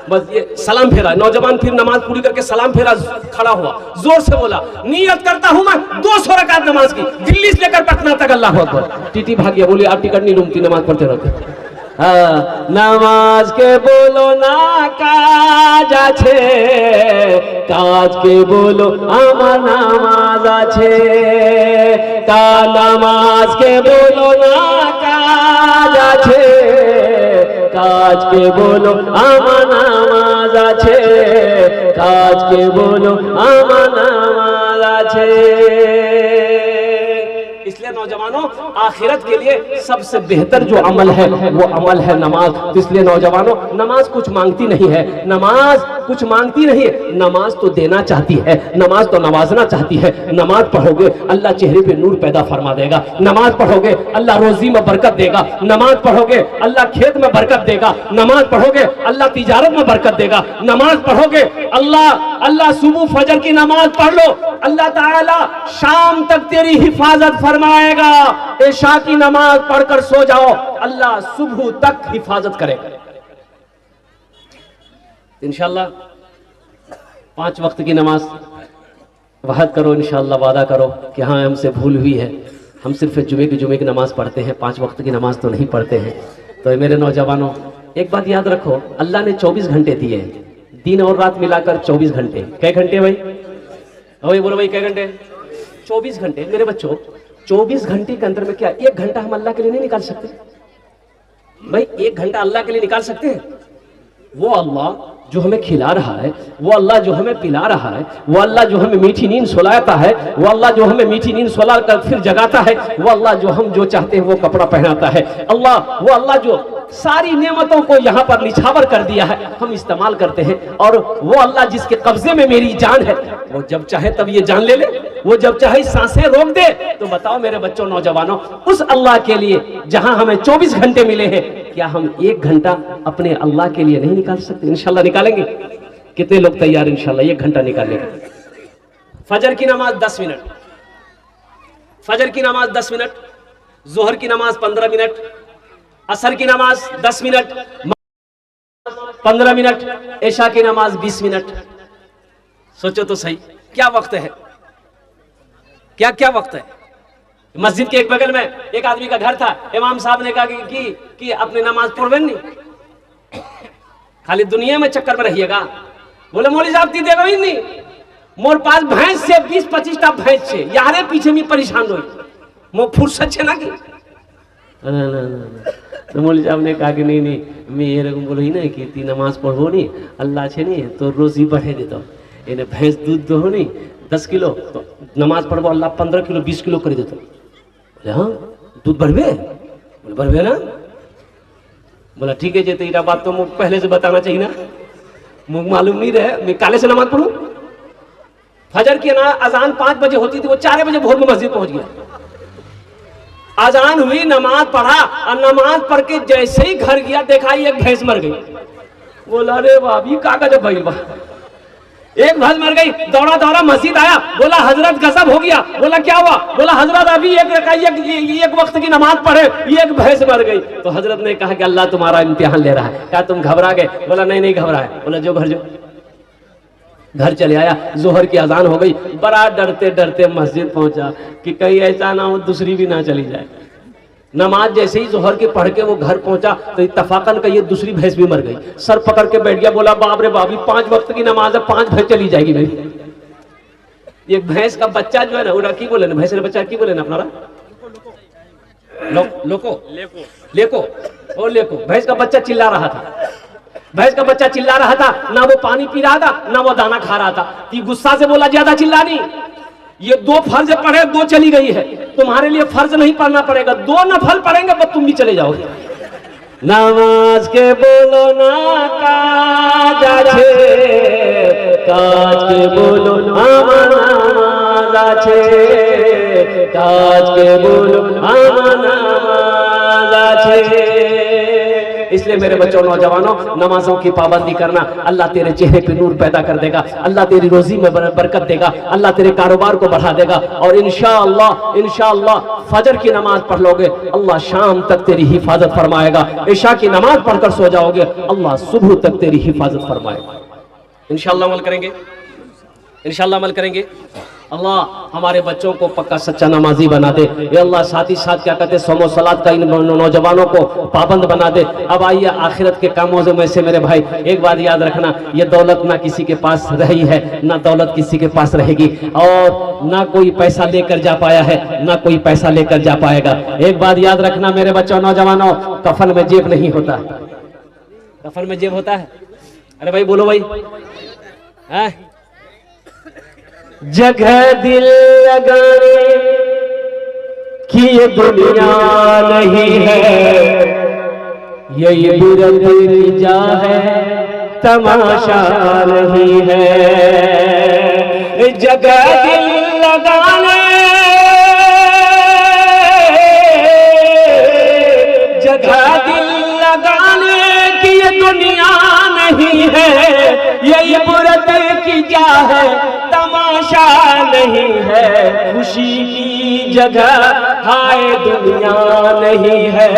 Speaker 1: बस ये सलाम फेरा। नौजवान फिर नमाज पूरी करके सलाम फेरा, खड़ा हुआ, जोर से बोला, नियत करता हूँ मैं 200 रकात नमाज की, दिल्ली से लेकर पटना तक। अल्लाह अकबर। टीटी भाग गया, बोली आप टिकट नहीं लूंगी, नमाज पढ़ते रहो। नमाज के बोलो ना काज आछे, काज के बोलो आमा नामाज आछे, का नमाज के बोलो ना काज आछे, काज के बोलो आमा नामाज आछे, काज के बोलो आमा नामाज आछे। इसलिए नौजवानों, आखिरत के लिए सबसे बेहतर जो अमल है वो अमल है नमाज। तो इसलिए नौजवानों, नमाज कुछ मांगती नहीं है, नमाज कुछ मांगती नहीं है, नमाज तो देना चाहती है, नमाज तो नवाजना चाहती है। नमाज पढ़ोगे अल्लाह चेहरे पे नूर पैदा फरमा देगा, नमाज पढ़ोगे अल्लाह रोजी में बरकत देगा, नमाज पढ़ोगे अल्लाह खेत में बरकत देगा, नमाज पढ़ोगे अल्लाह तिजारत में बरकत देगा, नमाज पढ़ोगे अल्लाह सुबह फजर की नमाज पढ़ लो, अल्लाह ताला शाम तक तेरी हिफाजत फरमाएगा। इशा की नमाज पढ़कर सो जाओ, अल्लाह सुबह तक हिफाजत करेगा। इंशाअल्लाह 5 वक्त की नमाज वहद करो, इंशाअल्लाह वादा करो कि हाँ हमसे भूल हुई है, हम सिर्फ जुमे की नमाज पढ़ते हैं, 5 वक्त की नमाज तो नहीं पढ़ते हैं। तो मेरे नौजवानों, एक बात याद रखो, अल्लाह ने 24 घंटे दिए, दिन और रात मिलाकर 24 घंटे। कै घंटे भाई? भाई बोलो भाई, कै घंटे? 24 घंटे। मेरे बच्चों, 24 घंटे के अंदर में क्या 1 घंटा हम अल्लाह के लिए नहीं निकाल सकते? भाई 1 घंटा अल्लाह के लिए निकाल सकते हैं? वो अल्लाह जो हमें खिला रहा है, वो अल्लाह जो हमें पिला रहा है, वो अल्लाह जो हमें मीठी नींद सुलाता है, वो अल्लाह जो हमें मीठी नींद सुला कर फिर जगाता है, वो अल्लाह जो हम जो चाहते हैं वो कपड़ा पहनाता है, वो अल्लाह जो सारी नेमतों को यहाँ पर निछावर कर दिया है, हम इस्तेमाल करते हैं। और वो अल्लाह जिसके कब्जे में मेरी जान है, वो जब चाहे तब ये जान ले ले, वो जब चाहे सांसें रोक दे। तो बताओ मेरे बच्चों, नौजवानों, उस अल्लाह के लिए जहां हमें 24 घंटे मिले हैं, क्या हम 1 घंटा अपने अल्लाह के लिए नहीं निकाल सकते? इंशाल्लाह निकालेंगे। कितने लोग तैयार इंशाल्लाह 1 घंटा निकालने का? फजर की नमाज 10 मिनट, फजर की नमाज 10 मिनट, जोहर की नमाज 15 मिनट, असर की नमाज 10 मिनट, 15 मिनट, इशा की नमाज 20 मिनट। सोचो तो सही, क्या वक्त है, क्या क्या वक्त है। मस्जिद के एक बगल में एक आदमी का घर था, इमाम साहब ने कहा कि अपने नमाज पढ़वे नहीं, खाली दुनिया में चक्कर में रहिएगा। बोले मौली साहब ती देगा ही नहीं, मोर पास भैंस से 20-25 टा भैंस छे, यारे पीछे में परेशान हो, मो फुर्सत छे ना की। तो मौली साहब ने कहा कि नहीं मैं ये रकम बोलो ही ना कि ती नमाज पढ़ो नहीं, अल्लाह छे नहीं तो रोजी बढ़े देता, इन्हें भैंस दूध दो नहीं 10 किलो, तो नमाज पढ़ो अल्लाह 15 किलो 20 किलो कर देता। बोले हाँ दूध बढ़वे? बोले बढ़वे ना। बोला ठीक है जी, तेरा बात तो मुझे पहले से बताना चाहिए ना, मुझे मालूम नहीं रहे, मैं काले से नमाज पढ़ूं। फजर की ना अजान 5 बजे होती थी, वो 4 बजे भोर में मस्जिद पहुंच गया। अजान हुई, नमाज पढ़ा, और नमाज पढ़ के जैसे ही घर गया देखा एक भैंस मर गई। बोला अरे बाबी कागज भाई बा, एक भैंस मर गई। दौड़ा दौड़ा मस्जिद आया, बोला हजरत गजब हो गया। बोला क्या हुआ? बोला हजरत अभी एक वक्त की नमाज पढ़े, एक भैंस मर गई। तो हजरत ने कहा कि अल्लाह तुम्हारा इम्तिहान ले रहा है, क्या तुम घबरा गए? बोला नहीं घबराए। बोला जो घर जो घर चले आया, जोहर की अजान हो गई, बड़ा डरते डरते मस्जिद पहुंचा कि कहीं ऐसा ना हो दूसरी भी ना चली जाए। नमाज जैसे ही जोहर के पढ़ के वो घर पहुंचा तो इत्तफाकन का ये दूसरी भैंस भी मर गई। सर पकड़ के बैठ गया, बोला बाप रे बाबी 5 वक्त की नमाज है, 5 भैंस चली जाएगी मेरी। ये भैंस का बच्चा जो है ना, वो की बोले ना, भैंस का बच्चा की बोले ना अपना लेको भैंस का बच्चा चिल्ला रहा था, भैंस का बच्चा चिल्ला रहा था, ना वो पानी पी रहा था ना वो दाना खा रहा था। तो गुस्सा से बोला ज्यादा चिल्लानी, ये 2 फर्ज पढ़े 2 चली गई है, तुम्हारे लिए फर्ज नहीं पढ़ना पड़ेगा, 2 नफल पढ़ेंगे बस तुम भी चले जाओगे। नमाज के बोलो ना काज आछे, काज के बोलो नमाज आछे, काज के बोलो नमाज आछे। इसलिए मेरे बच्चों नौजवानों, नमाजों की पाबंदी करना, अल्लाह तेरे चेहरे पे नूर पैदा कर देगा, अल्लाह तेरी रोजी में बरकत देगा, अल्लाह तेरे कारोबार को बढ़ा देगा। और इंशाअल्लाह फजर की नमाज पढ़ लोगे, अल्लाह शाम तक तेरी हिफाजत फरमाएगा। इशा की नमाज पढ़कर सो जाओगे, अल्लाह सुबह तक तेरी हिफाजत फरमाएगा। इंशाअल्लाह अमल करेंगे, इंशाअल्लाह अमल करेंगे। अल्लाह हमारे बच्चों को पक्का सच्चा नमाजी बना दे। ये अल्लाह साथ ही साथ क्या कहते हैं, सोमो सलात का इन नौजवानों को पाबंद बना दे। अब आइए आखिरत के कामों में से मेरे भाई एक बात याद रखना, ये दौलत ना किसी के पास रही है, ना दौलत किसी के पास रहेगी, और ना कोई पैसा लेकर जा पाया है, ना कोई पैसा लेकर जा पाएगा। एक बात याद रखना मेरे बच्चों नौजवानों, कफन में जेब नहीं होता। कफन में जेब होता है? अरे भाई बोलो भाई, है जगह दिल लगाने की ये दुनिया नहीं है, ये इबरत की जा है, तमाशा नहीं है। जगह दिल लगाने, जगह दिल लगाने की ये दुनिया नहीं है, ये इबरत की जा है, तमाशा नहीं है। खुशी की जगह हाय दुनिया नहीं है,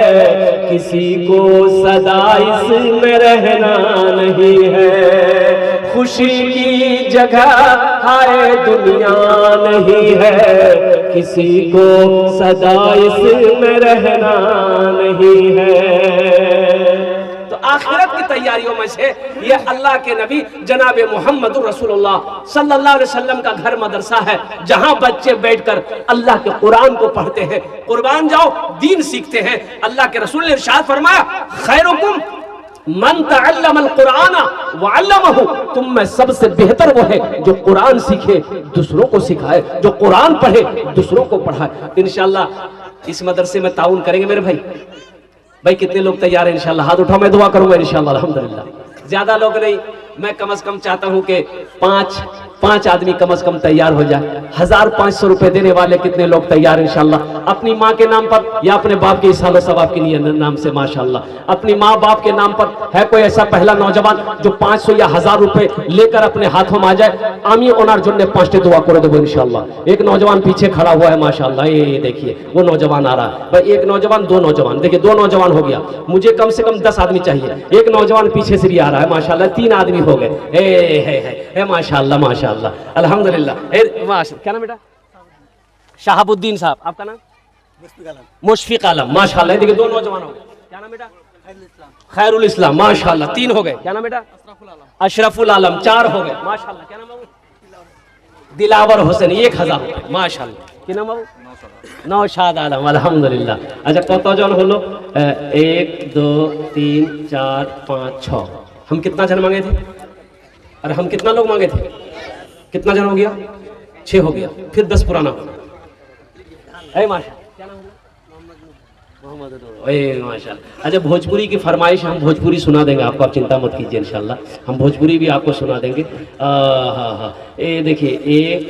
Speaker 1: किसी को सदा इसमें रहना नहीं है। खुशी की जगह हाय दुनिया नहीं है, किसी को सदा इसमें रहना नहीं है। तो आखिरत की तैयारियों में से ये अल्लाह के नबी जनाब मोहम्मद रसूलुल्लाह सल्लल्लाहु अलैहि वसल्लम का घर मदरसा है, जहां बच्चे बैठकर अल्लाह के कुरान को पढ़ते हैं, कुर्बान जाओ दीन सीखते हैं। अल्लाह के रसूल ने इरशाद फरमाया, खैरुकुम मन तअल्लमल कुरान व अल्लमहु, तुम में सबसे बेहतर वो है जो कुरान सीखे, दूसरों को सिखाए, जो कुरान पढ़े, दूसरों को पढ़ाए। इंशाअल्लाह इस मदरसे में ताउन करेंगे मेरे भाई। भाई कितने लोग तैयार हैं? इंशाल्लाह हाथ उठाओ, मैं दुआ करूंगा इंशाल्लाह। अल्हम्दुलिल्लाह ज्यादा लोग नहीं, मैं कम से कम चाहता हूं कि पांच आदमी कम से कम तैयार हो जाए। 1500 रुपए देने वाले कितने लोग तैयार इंशाल्लाह? अपनी माँ के नाम पर या अपने बाप के इसालो सवाब के लिए नाम से माशाल्लाह, अपनी माँ बाप के नाम पर है कोई ऐसा पहला नौजवान जो 500 या 1000 रुपए लेकर अपने हाथों में आ जाए? आमी ओनार जुन्ने 5 दुआ कर देबो इंशाल्लाह। एक नौजवान पीछे खड़ा हुआ है माशाल्लाह, ये देखिए वो नौजवान आ रहा है। भाई एक नौजवान, दो नौजवान, देखिए 2 नौजवान हो गया, मुझे कम से कम 10 आदमी चाहिए। एक नौजवान पीछे से भी आ रहा है माशाल्लाह, 3 आदमी हो गए। हे माशाल्लाह माशाल्लाह अल्हम्दुलिल्लाह। क्या नाम बेटा? शहाबुद्दीन साहब, आपका नाम? मुशफिक आलम माशाल्लाह। देखिए 2 नौजवान हो गए। क्या नाम बेटा? खैरुल इस्लाम माशाल्लाह, 3 हो गए। क्या नाम बेटा? अशरफुल आलम 4 हो गए माशाल्लाह। क्या नाम है? दिलावर हुसैन 1000 रुपए माशाल्लाह। কি নাম বাবু? নওশাদ আলম আলহামদুলিল্লাহ। अच्छा কতজন হলো? 1 2 3 4 5 6। हम कितना जन मांगे थे? अरे हम कितना लोग मांगे थे? कितना जन हो गया? 6 हो गया, फिर 10 पुराना। ऐ माशा क्या नाम है? मोहम्मद माशाल्लाह। अच्छा भोजपुरी की फरमाइश, हम भोजपुरी सुना देंगे आपको, आप चिंता मत कीजिए इंशाल्लाह, हम भोजपुरी भी आपको सुना देंगे। हाँ ये देखिए 1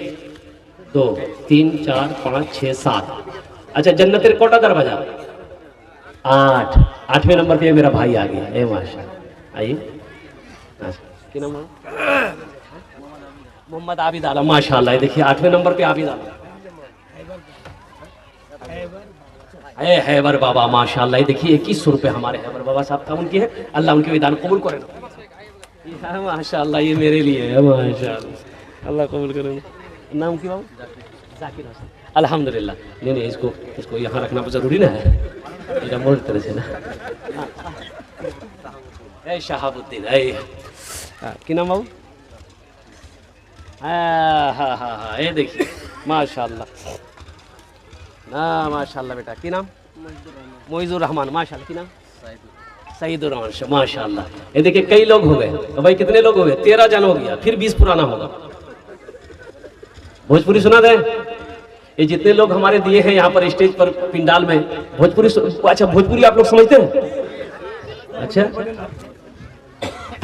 Speaker 1: 2 3 4 5 6 7। अच्छा जन्नतेर कोटा दरवाजा? 8। 8वें नंबर पे मेरा भाई आ गया। ए माशाल्लाह, आइए। क्या नाम है? मोहम्मद आबिद आलम माशाल्लाह। देखिए 8वें नंबर पे आबिद आलम। हैबर बाबा माशाल्लाह। देखिए 2100 रुपए हमारे हैबर बाबा साहब का उनकी है, अल्लाह उनके विधान कबूल करे ना माशाल्लाह। ये मेरे लिए है माशाल्लाह, अल्लाह कबूल करे। नाम की बाबू? जाकिर हुसैन अल्हम्दुलिल्लाह। नहीं इसको यहाँ रखना जरूरी ना है, मेरा मोड़ तरह से ना। ए शहाबुद्दीन की नाम बाबू? हाँ ये देखिए माशाल्लाह ना माशाल्लाह। बेटा की नाम? मोइजुर रहमान माशाल्लाह। की नाम? सईदुर रहमान माशाल्लाह। ये देखिए कई लोग हो गए। तो भाई कितने लोग हो गए? 13 जन हो गया, फिर 20 पुराना होगा। भोजपुरी सुना दे। ये जितने लोग हमारे दिए हैं यहाँ पर स्टेज पर पिंडाल में भोजपुरी। अच्छा भोजपुरी आप लोग समझते हैं? अच्छा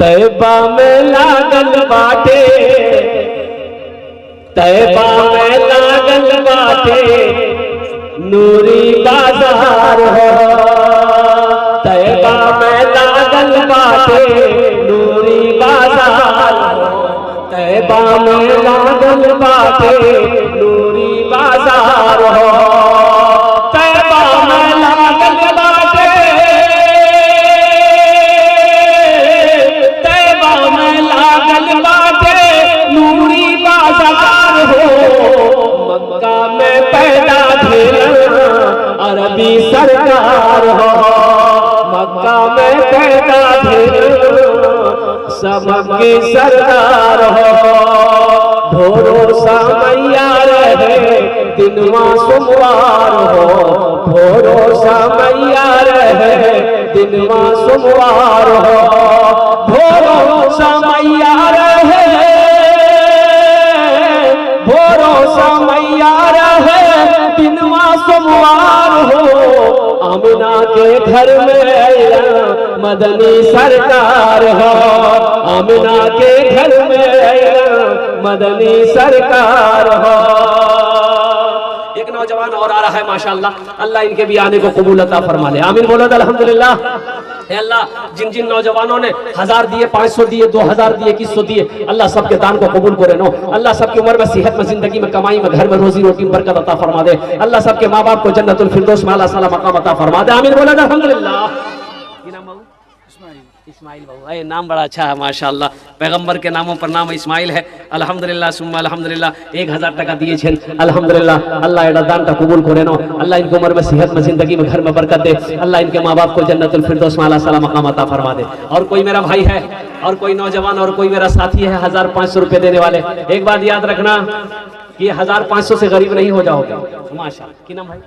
Speaker 1: तैबा में लागल बाटे, तैबा में लागल बाटे नूरी बाजार हो, तैबा में बाटे नूरी बाजार हो, तैबा में लागल बाटे नूरी बाजार हो, तैबा में लागल बाटे, तैबा में लागल बाटे नूरी बाजार हो, मक्का में पैदा भेला अरबी सरकार हो, मक्का में पैदा भेला सबकी सरकार हो, भरोसा मैया रहे दिनवा सोमवार हो, भरोसा मैया रहे दिनवा सोमवार हो, भरोसा मैया रहे, भरोसा मैया रहे दिनवा सोमवार हो, आमिना के घर में आया मदनी सरकार हो, आमिना के घर में आया मदनी सरकार हो। एक नौजवान और आ रहा है माशाअल्लाह, अल्लाह इनके भी आने को कबूल अता फरमा ले, आमीन बोलो अल्हम्दुलिल्लाह। अल्लाह जिन जिन नौजवानों ने 1000 दिए, 500 दिए, 2000 दिए, 2100 दिए, अल्लाह सबके दान को कबूल करे नो, अल्लाह सबकी उम्र में, सेहत में, जिंदगी में, कमाई में, घर में, रोजी रोटी में बरकत अता फरमा दे, अल्लाह सबके माँ बाप को जन्नतुल फिरदौस में आला साला मकाम अता फरमा दे, आमीन बोलो अल्हम्दुलिल्लाह। इस्माइल बाबू, ये नाम बड़ा अच्छा है माशाअल्लाह, पैगंबर के नामों पर नाम इस्माइल है, अल्हम्दुलिल्लाह सुम्मा अल्हम्दुलिल्लाह। 1000 টাকা दिए अल्हम्दुलिल्लाह, अल्लाह एडा दान का कबूल करे नो, अल्लाह इनको उम्र में, सेहत में, जिंदगी में, घर में बरकत दे, अल्लाह इनके माँ बाप को जन्नतुल फिरदौस में आला साला मकाम अता फरमा दे। और कोई मेरा भाई है, और कोई नौजवान, और कोई मेरा साथी है 1500 रुपए देने वाले, एक बात याद रखना कि 1500 से गरीब नहीं हो जाओगे माशाअल्लाह। की नाम भाई?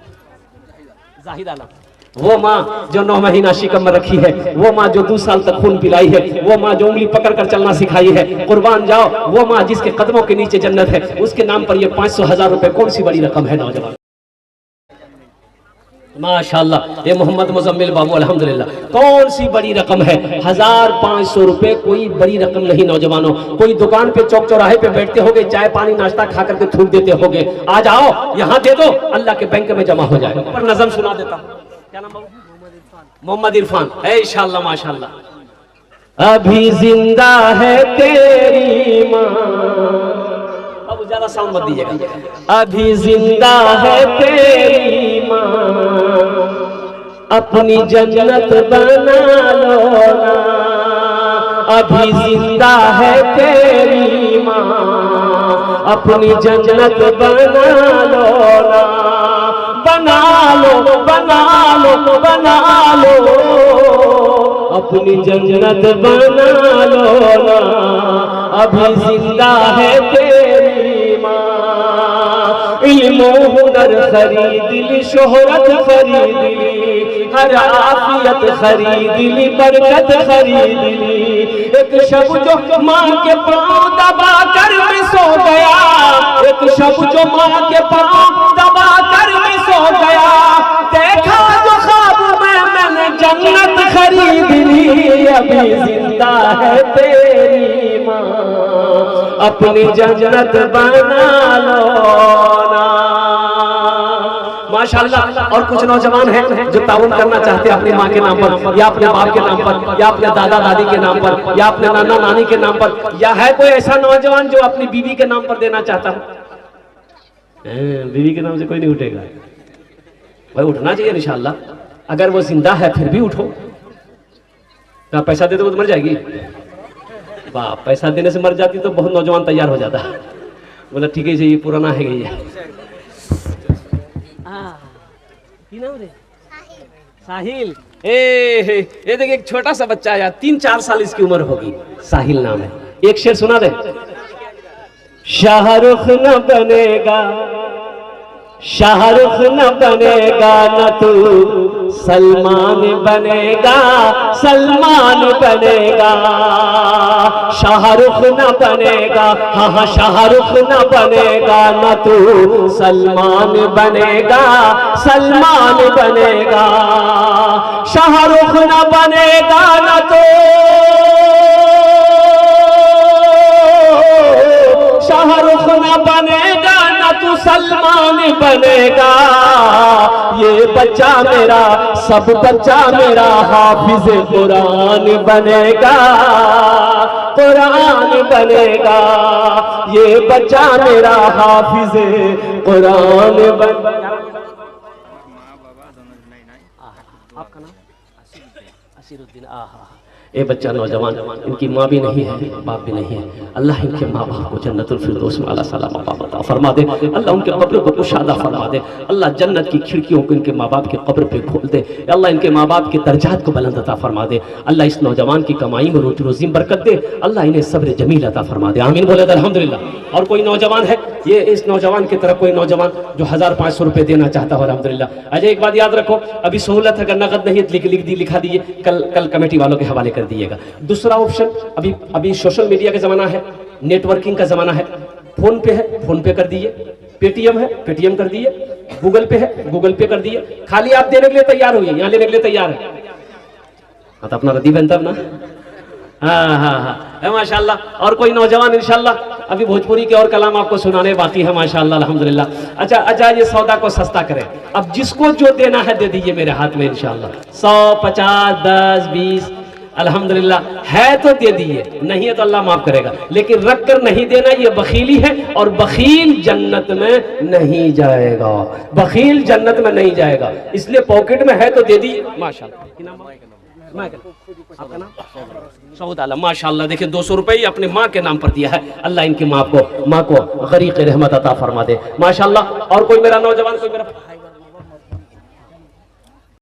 Speaker 1: जाहिद आलम। वो माँ जो 9 महीना शिकम में रखी है, वो माँ जो 2 साल तक खून पिलाई है, वो माँ जो उंगली पकड़ कर चलना सिखाई है, कुर्बान जाओ, वो माँ जिसके कदमों के नीचे जन्नत है, उसके नाम पर ये 500,000 रुपए कौन सी बड़ी रकम है नौजवान? माशाअल्लाह, ये मोहम्मद मुजम्मिल बाबू अल्हम्दुलिल्लाह, कौन सी बड़ी रकम है? 1500 रुपए कोई बड़ी रकम नहीं नौजवानों। कोई दुकान पे चौक चौराहे पे बैठते होगे, चाय पानी नाश्ता खा करके थूक देते होगे, आ जाओ यहाँ दे दो, अल्लाह के बैंक में जमा हो जाए। पर नज़म सुना देता हूँ, क्या नाम बाबू? मोहम्मद इरफान है, इंशाअल्लाह माशाअल्लाह। अभी जिंदा है तेरी माँ, अब ज्यादा साउंड मत दीजिएगा। अभी जिंदा है तेरी माँ, अपनी जन्नत बना लो ना, अभी जिंदा है तेरी माँ, अपनी जन्नत बना लो ना, बना लो, बना लो, बना लो, अपनी जन्नत बना लो ना, अभी जिंदा है तेरी माँ। इल्म हुनर खरीद ली, शोहरत खरीद ली, हर आफियत खरीद ली, बरकत खरीद ली। एक शब जो माँ के पाँव दबा कर मैं सो गया, एक शब जो माँ के पाँव दबा कर मैं सो गया, देखा जो ख्वाब में मैंने जन्नत खरीद ली, अभी जिंदा है तेरी माँ, अपनी जन्नत बना लो ना। माशाअल्लाह। और कुछ नौजवान हैं जो ताउन करना चाहते हैं अपनी माँ के नाम पर, या अपने बाप के नाम पर, या अपने दादा दादी के नाम पर, या अपने नाना नानी के नाम पर, या है कोई ऐसा नौजवान जो अपनी बीवी के नाम पर देना चाहता है? बीवी के नाम से कोई नहीं उठेगा भाई, उठना चाहिए इंशाअल्लाह। अगर वो जिंदा है फिर भी उठो, क्या पैसा दे दो तो मर जाएगी? वाह, पैसा देने से मर जाती तो बहुत नौजवान तैयार हो जाता। बोला ठीक है जी, ये पुराना है गई है। साहिल। ये देखिए एक छोटा सा बच्चा आया, 3-4 साल इसकी उम्र होगी, साहिल नाम है। एक शेर सुना दे। शाहरुख न बनेगा, शाहरुख न बनेगा न तू सलमान बनेगा, सलमान बनेगा। शाहरुख न बनेगा, हाँ हाँ शाहरुख न बनेगा न तू सलमान बनेगा, सलमान बनेगा। शाहरुख न बनेगा न तो, शाहरुख न बनेगा न तू सलमान बनेगा। ये बच्चा मेरा, सब बच्चा मेरा हाफिज कुरान बनेगा, कुरान बनेगा। ये बच्चा मेरा हाफिज कुरान बनेगा। आपका नाम असीरुद्दीन। ये बच्चा नौजवान, इनकी माँ भी नहीं है, बाप भी नहीं है। अल्लाह इनके माँ बाप को जन्नतुल फिरदौस में आला सलाम अता फरमा दे। अल्लाह उनके कब्र को कुशादा फरमा दे। अल्लाह जन्नत की खिड़कियों को इनके माँ बाप के कब्र पे खोल दे। अल्लाह इनके माँ बाप के दर्जात को बुलंद अता फरमा दे। अल्लाह इस नौजवान की कमाई में रोजी रोजी में बरकत दे। अल्लाह इन्हें सब्र जमील अता फरमा दे। आमीन बोले अल्हम्दुलिल्लाह। और कोई नौजवान है, ये इस नौजवान की तरफ कोई नौजवान जो 1500 रुपये देना चाहता हो, अल्हम्दुलिल्लाह। अच्छा एक बात याद रखो, अभी सहूलत है, अगर नगद नहीं लिखा दिए, कल कमेटी वालों के हवाले कर दिएगा। दूसरा ऑप्शन, अभी सोशल मीडिया का जमाना है, नेटवर्किंग का जमाना है। फोन पे है, फोन पे कर दिए। पेटीएम है, पेटीएम कर दिए। गूगल पे है, गूगल पे कर दिए। खाली आप देने के लिए तैयार होइए, यहाँ लेने के लिए तैयार है। हाँ तो अपना रदी बनता ना। हाँ माशाल्लाह। और कोई नौजवान इंशाल्लाह, अभी भोजपुरी के और कलाम आपको सुनाने बाकी है माशाल्लाह अल्हम्दुलिल्लाह। अच्छा ये सौदा को सस्ता करें। अब जिसको जो देना है दे दीजिए मेरे हाथ में इंशाल्लाह। 100, 50, 10, 20 अल्हम्दुलिल्लाह है तो दे दिए, नहीं है तो अल्लाह माफ करेगा। लेकिन रख कर नहीं देना ये बखीली है, और बखील जन्नत में नहीं जाएगा, बखील जन्नत में नहीं जाएगा। इसलिए पॉकेट में है तो दे दिए माशाल्लाह। आपका नाम सऊद आलम माशाल्लाह। देखिए 200 रुपये ही अपने माँ के नाम पर दिया है। अल्लाह इनकी माँ को गरीक़ रहमत अता फरमा दे माशाल्लाह। और कोई मेरा नौजवान, कोई मेरा